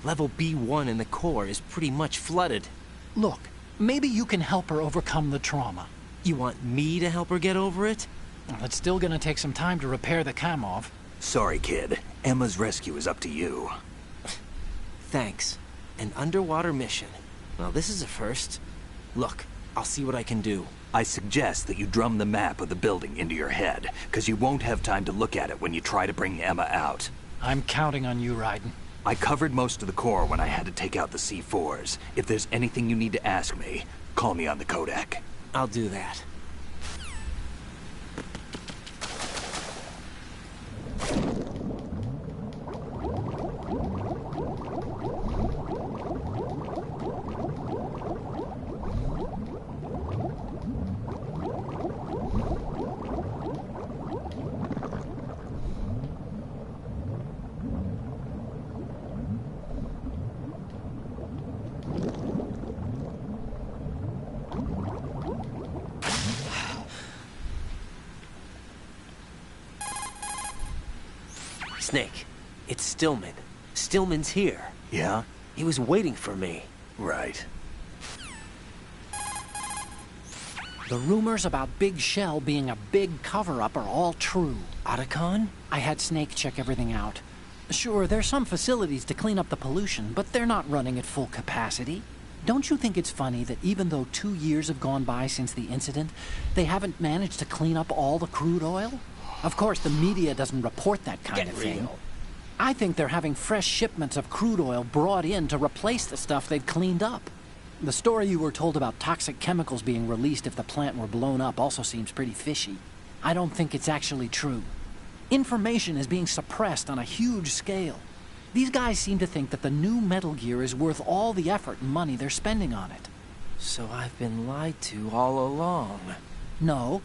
Level B1 in the core is pretty much flooded. Look, maybe you can help her overcome the trauma. You want me to help her get over it? Well, it's still gonna take some time to repair the Kamov. Sorry, kid. Emma's rescue is up to you. Thanks. An underwater mission. Well, this is a first. Look, I'll see what I can do. I suggest that you drum the map of the building into your head, because you won't have time to look at it when you try to bring Emma out. I'm counting on you, Raiden. I covered most of the core when I had to take out the C4s. If there's anything you need to ask me, call me on the Kodak. I'll do that. Snake, it's Stillman. Stillman's here. Yeah? He was waiting for me. Right. The rumors about Big Shell being a big cover-up are all true. Otacon? I had Snake check everything out. Sure, there's some facilities to clean up the pollution, but they're not running at full capacity. Don't you think it's funny that even though 2 years have gone by since the incident, they haven't managed to clean up all the crude oil? Of course, the media doesn't report that kind of thing. I think they're having fresh shipments of crude oil brought in to replace the stuff they've cleaned up. The story you were told about toxic chemicals being released if the plant were blown up also seems pretty fishy. I don't think it's actually true. Information is being suppressed on a huge scale. These guys seem to think that the new Metal Gear is worth all the effort and money they're spending on it. So I've been lied to all along. No.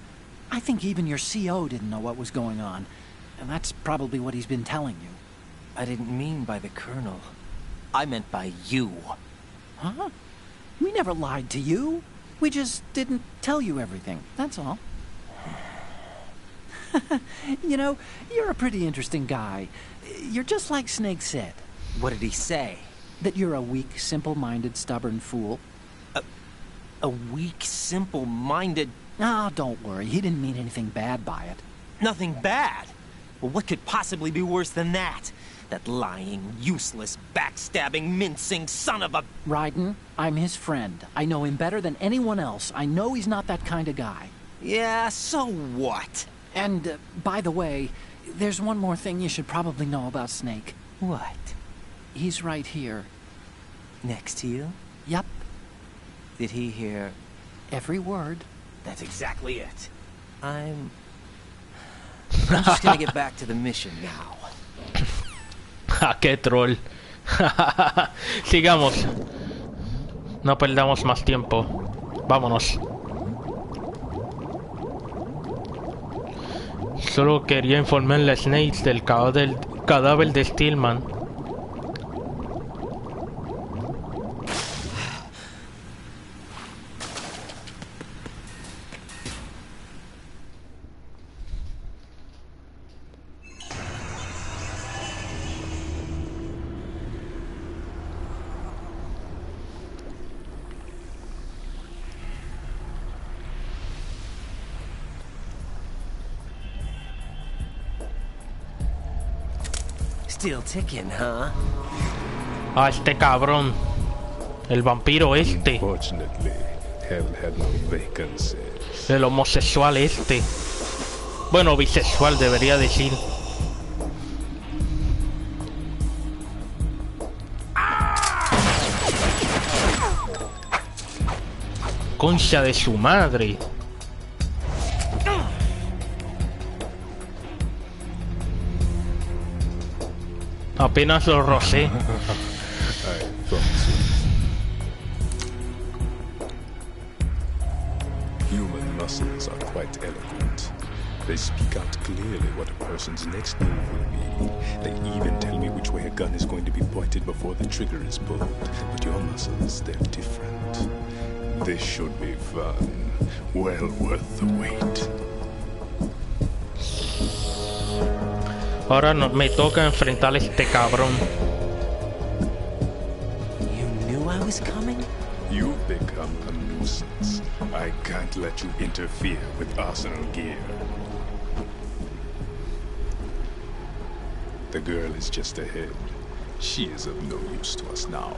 I think even your CO didn't know what was going on, and that's probably what he's been telling you. I didn't mean by the Colonel. I meant by you. Huh? We never lied to you. We just didn't tell you everything, that's all. You know, you're a pretty interesting guy. You're just like Snake said. What did he say? That you're a weak, simple-minded, stubborn fool. A weak, simple-minded... Ah, don't worry. He didn't mean anything bad by it. Nothing bad? Well, what could possibly be worse than that? That lying, useless, backstabbing, mincing son of a... Raiden, I'm his friend. I know him better than anyone else. I know he's not that kind of guy. Yeah, so what? And, by the way, there's one more thing you should probably know about Snake. What? He's right here. Next to you? Yep. Did he hear... every word? That's exactly it. I'm just gonna get back to the mission now. ¡Qué troll! Sigamos. No perdamos más tiempo. Vámonos. Solo quería informarle a Snake del cadáver de Stillman. Still ticking, huh? Ah, este cabrón. El vampiro este. Unfortunately, haven't had no vacancies. El homosexual este. Bueno, bisexual debería decir. Concha de su madre. Apenas lo rocé. quite eloquent. They speak out clearly what a person's next move will be. They even tell me which way a gun is going to be pointed before the trigger is pulled. But your muscles, they're different. This should be fun. Well worth the wait. Ahora no, me toca enfrentar a este cabrón. You knew I was coming? You've become a nuisance. I can't let you interfere with arsenal gear. The girl is just ahead. She is of no use to us now.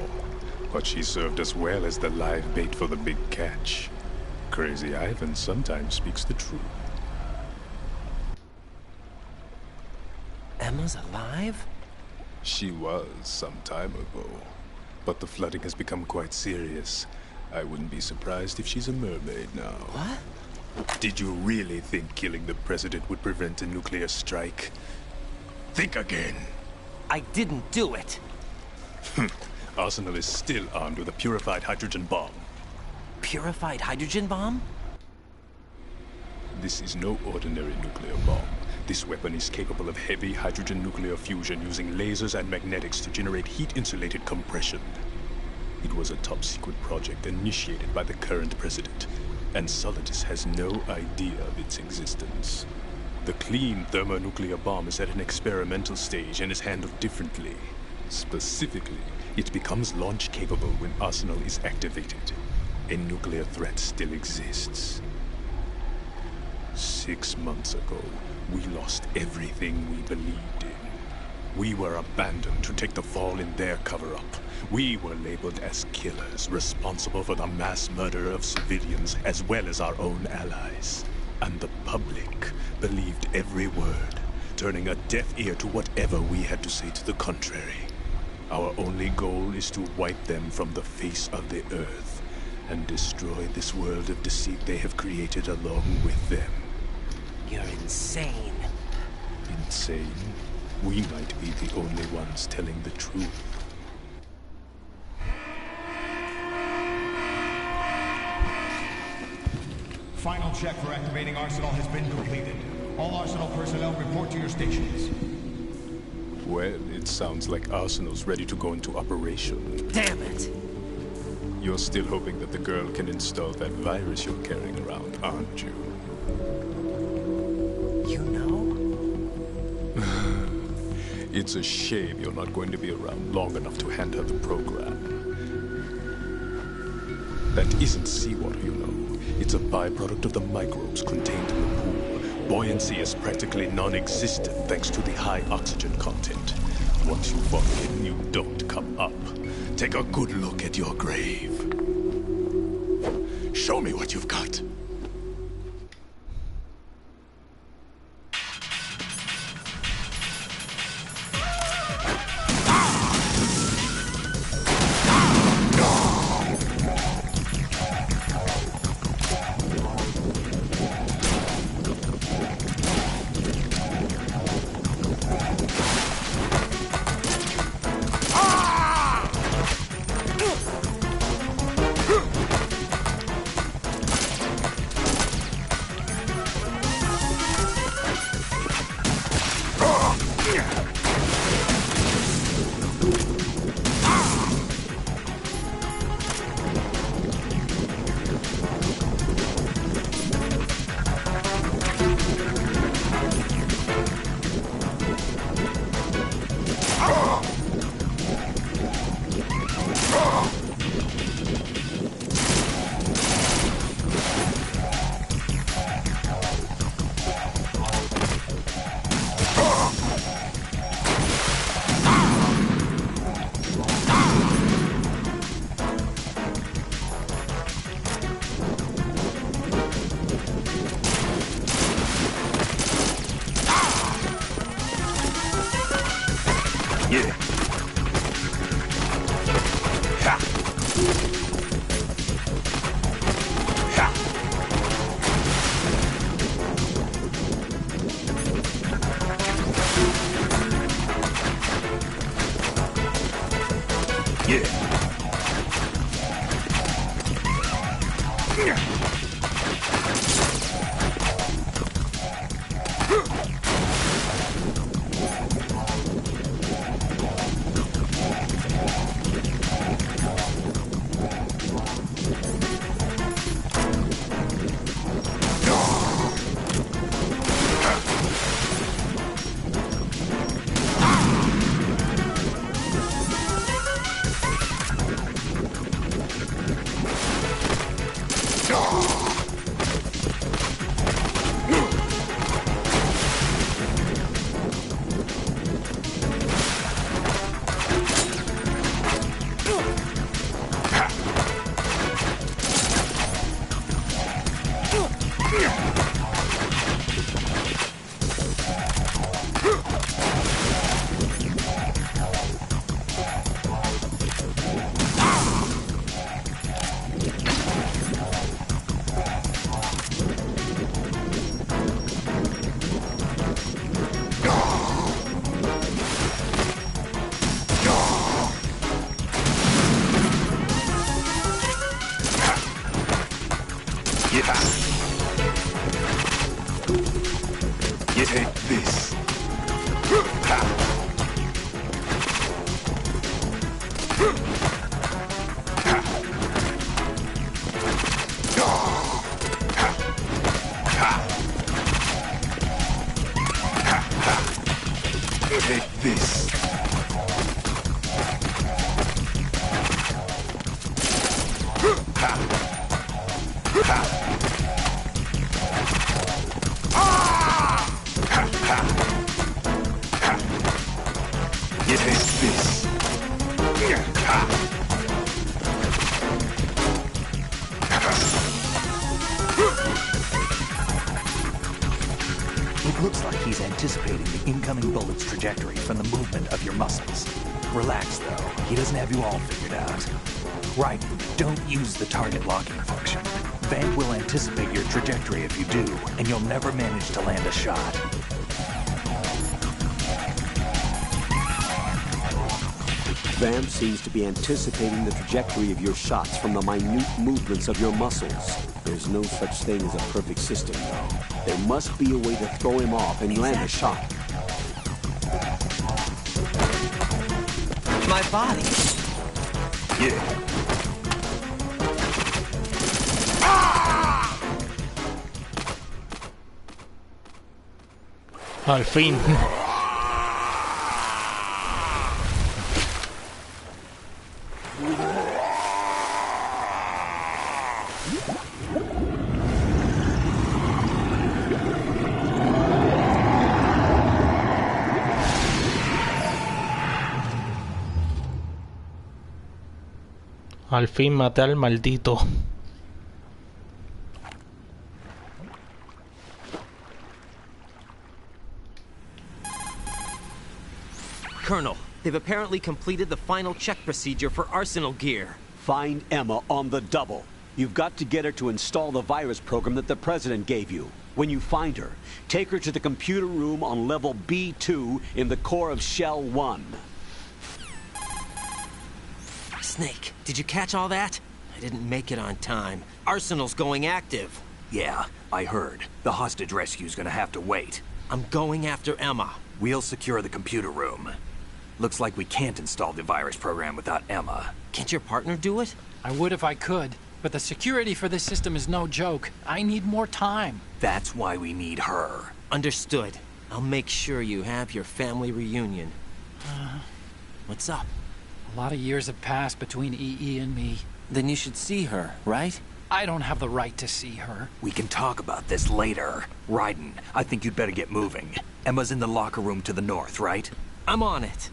But she served us well as the live bait for the big catch. Crazy Ivan sometimes speaks the truth. Emma's alive? She was some time ago. But the flooding has become quite serious. I wouldn't be surprised if she's a mermaid now. What? Did you really think killing the president would prevent a nuclear strike? Think again. I didn't do it. Arsenal is still armed with a purified hydrogen bomb. Purified hydrogen bomb? This is no ordinary nuclear bomb. This weapon is capable of heavy hydrogen nuclear fusion using lasers and magnetics to generate heat-insulated compression. It was a top-secret project initiated by the current president, and Solidus has no idea of its existence. The clean thermonuclear bomb is at an experimental stage and is handled differently. Specifically, it becomes launch-capable when Arsenal is activated. A nuclear threat still exists. 6 months ago, we lost everything we believed in. We were abandoned to take the fall in their cover-up. We were labeled as killers, responsible for the mass murder of civilians as well as our own allies. And the public believed every word, turning a deaf ear to whatever we had to say to the contrary. Our only goal is to wipe them from the face of the earth and destroy this world of deceit they have created along with them. You're insane. Insane? We might be the only ones telling the truth. Final check for activating Arsenal has been completed. All Arsenal personnel report to your stations. Well, it sounds like Arsenal's ready to go into operation. Damn it! You're still hoping that the girl can install that virus you're carrying around, aren't you? You know? It's a shame you're not going to be around long enough to hand her the program. That isn't seawater, you know. It's a byproduct of the microbes contained in the pool. Buoyancy is practically non-existent thanks to the high oxygen content. Once you fall in, you don't come up. Take a good look at your grave. Show me what you've got. Take this. Take this. You take this. It looks like he's anticipating the incoming bullet's trajectory from the movement of your muscles. Relax, though. He doesn't have you all figured out. Right, don't use the target locking function. Van will anticipate your trajectory if you do, and you'll never manage to land a shot. Vam seems to be anticipating the trajectory of your shots from the minute movements of your muscles. There's no such thing as a perfect system, though. There must be a way to throw him off and land a shot. My body. Yeah. Al fin. Al fin maté al maldito. Colonel, they've apparently completed the final check procedure for arsenal gear. Find Emma on the double. You've got to get her to install the virus program that the President gave you. When you find her, take her to the computer room on level B2 in the core of Shell 1. Snake, did you catch all that? I didn't make it on time. Arsenal's going active. Yeah, I heard. The hostage rescue's gonna have to wait. I'm going after Emma. We'll secure the computer room. Looks like we can't install the virus program without Emma. Can't your partner do it? I would if I could, but the security for this system is no joke. I need more time. That's why we need her. Understood. I'll make sure you have your family reunion. What's up? A lot of years have passed between EE and me. Then you should see her, right? I don't have the right to see her. We can talk about this later. Raiden, I think you'd better get moving. Emma's in the locker room to the north, right? I'm on it.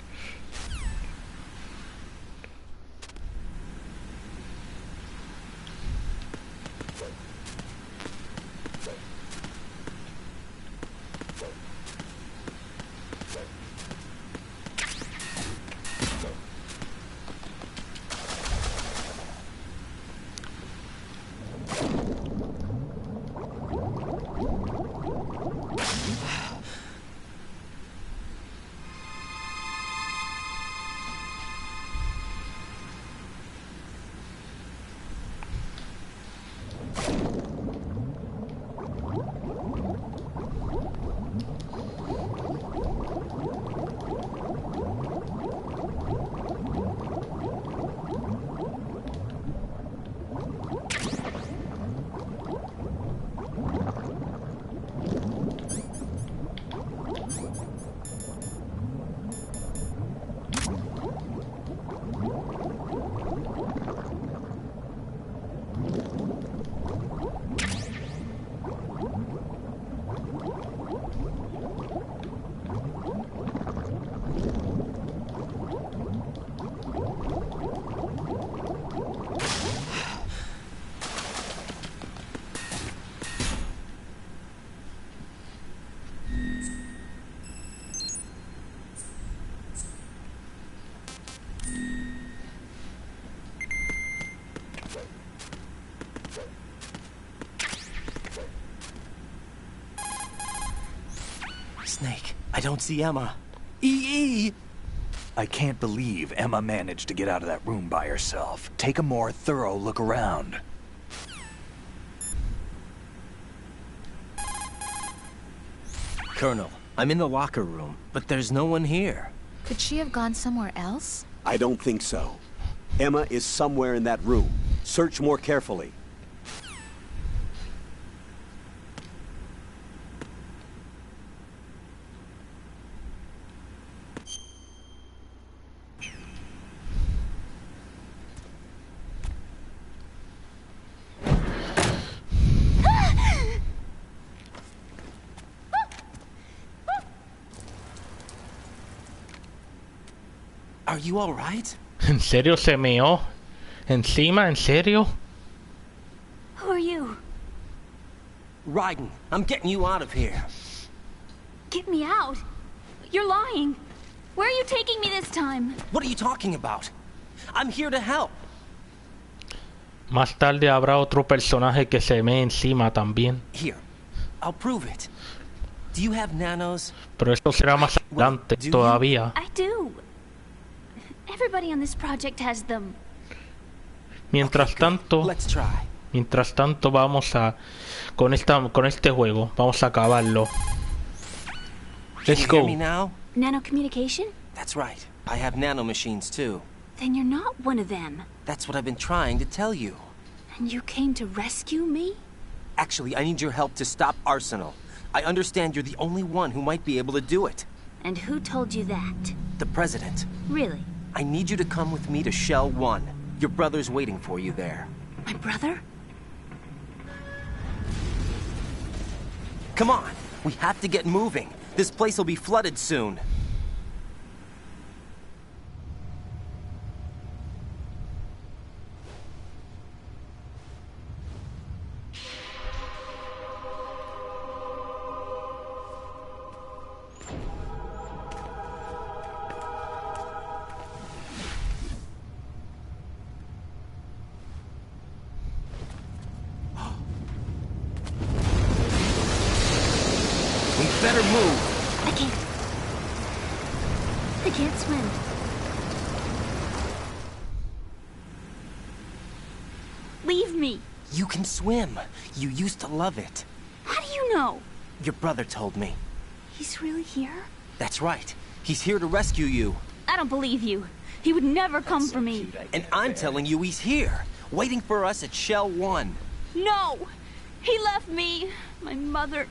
Snake, I don't see Emma. EE! I can't believe Emma managed to get out of that room by herself. Take a more thorough look around. Colonel, I'm in the locker room, but there's no one here. Could she have gone somewhere else? I don't think so. Emma is somewhere in that room. Search more carefully. Are you all right? ¿En serio se meó? ¿Encima? ¿En serio? Who are you? Raiden, I'm getting you out of here. Get me out? You're lying. Where are you taking me this time? What are you talking about? I'm here to help. Más tarde habrá otro personaje que se mee encima también. Here, I'll prove it. Do you have nanos? Pero esto será más adelante todavía. I do. Everybody on this project has them. Mientras tanto vamos a con este juego, vamos a acabarlo. Let's go. Can you hear me now? Nano communication? That's right. I have nanomachines too. Then you're not one of them. That's what I've been trying to tell you. And you came to rescue me? Actually, I need your help to stop Arsenal. I understand you're the only one who might be able to do it. And who told you that? The President. Really? I need you to come with me to Shell 1. Your brother's waiting for you there. My brother? Come on, we have to get moving. This place will be flooded soon. Better move. I can't swim. Leave me. You can swim. You used to love it. How do you know? Your brother told me. He's really here? That's right. He's here to rescue you. I don't believe you. He would never come for me. And I'm telling you he's here, waiting for us at Shell 1. No! He left me, my mother,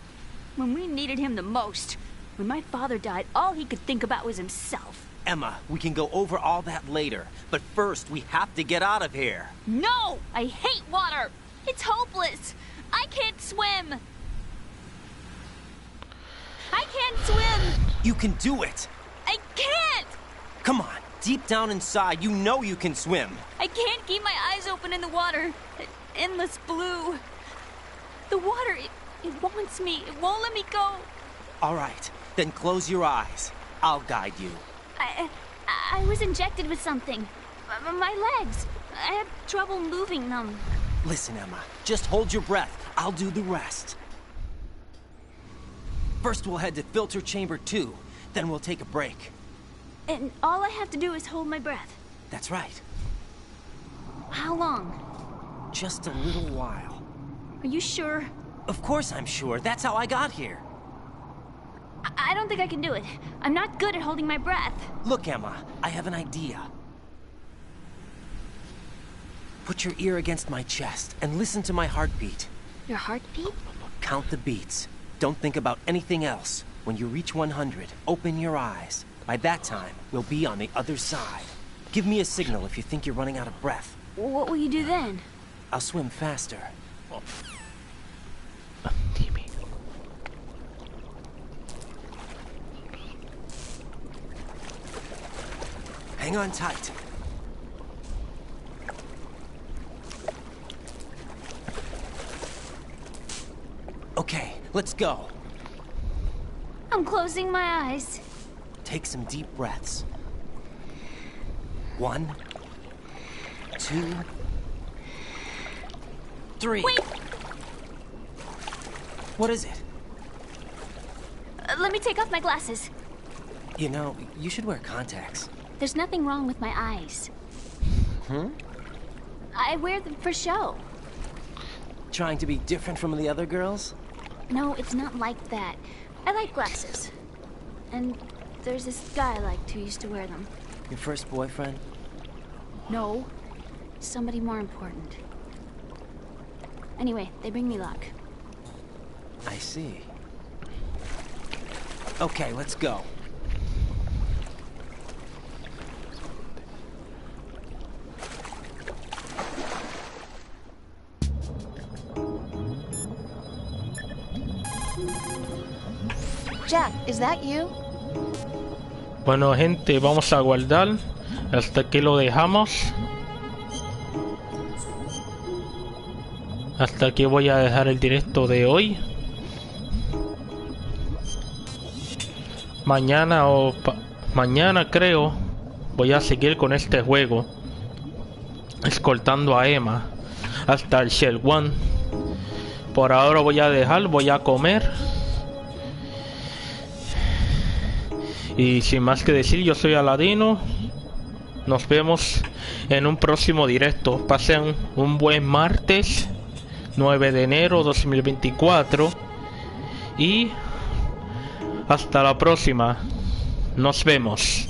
when we needed him the most. When my father died, all he could think about was himself. Emma, we can go over all that later. But first, we have to get out of here. No! I hate water! It's hopeless! I can't swim! I can't swim! You can do it! I can't! Come on, deep down inside, you know you can swim. I can't keep my eyes open in the water. Endless blue. The water, it wants me. It won't let me go. All right, then close your eyes. I'll guide you. I was injected with something. My legs. I have trouble moving them. Listen, Emma, just hold your breath. I'll do the rest. First, we'll head to filter chamber 2. Then we'll take a break. And all I have to do is hold my breath. That's right. How long? Just a little while. Are you sure? Of course I'm sure. That's how I got here. I don't think I can do it. I'm not good at holding my breath. Look, Emma, I have an idea. Put your ear against my chest and listen to my heartbeat. Your heartbeat? Count the beats. Don't think about anything else. When you reach 100, open your eyes. By that time, we'll be on the other side. Give me a signal if you think you're running out of breath. What will you do then? I'll swim faster. Hang on tight. Okay, let's go. I'm closing my eyes. Take some deep breaths. 1, 2, 3. Wait! What is it? Let me take off my glasses. You know, you should wear contacts. There's nothing wrong with my eyes. I wear them for show. Trying to be different from the other girls? No, it's not like that. I like glasses. And there's this guy I liked who used to wear them. Your first boyfriend? No. Somebody more important. Anyway, they bring me luck. I see. Okay, let's go. Jack, is that you? Bueno, gente, vamos a guardar. Hasta aquí lo dejamos. Hasta aquí voy a dejar el directo de hoy. Mañana mañana creo voy a seguir con este juego, escoltando a Emma hasta el Shell 1. Por ahora voy a dejar, voy a comer. Y sin más que decir, yo soy Aladino. Nos vemos en un próximo directo. Pasen un buen martes 9 de enero 2024. Y hasta la próxima. Nos vemos.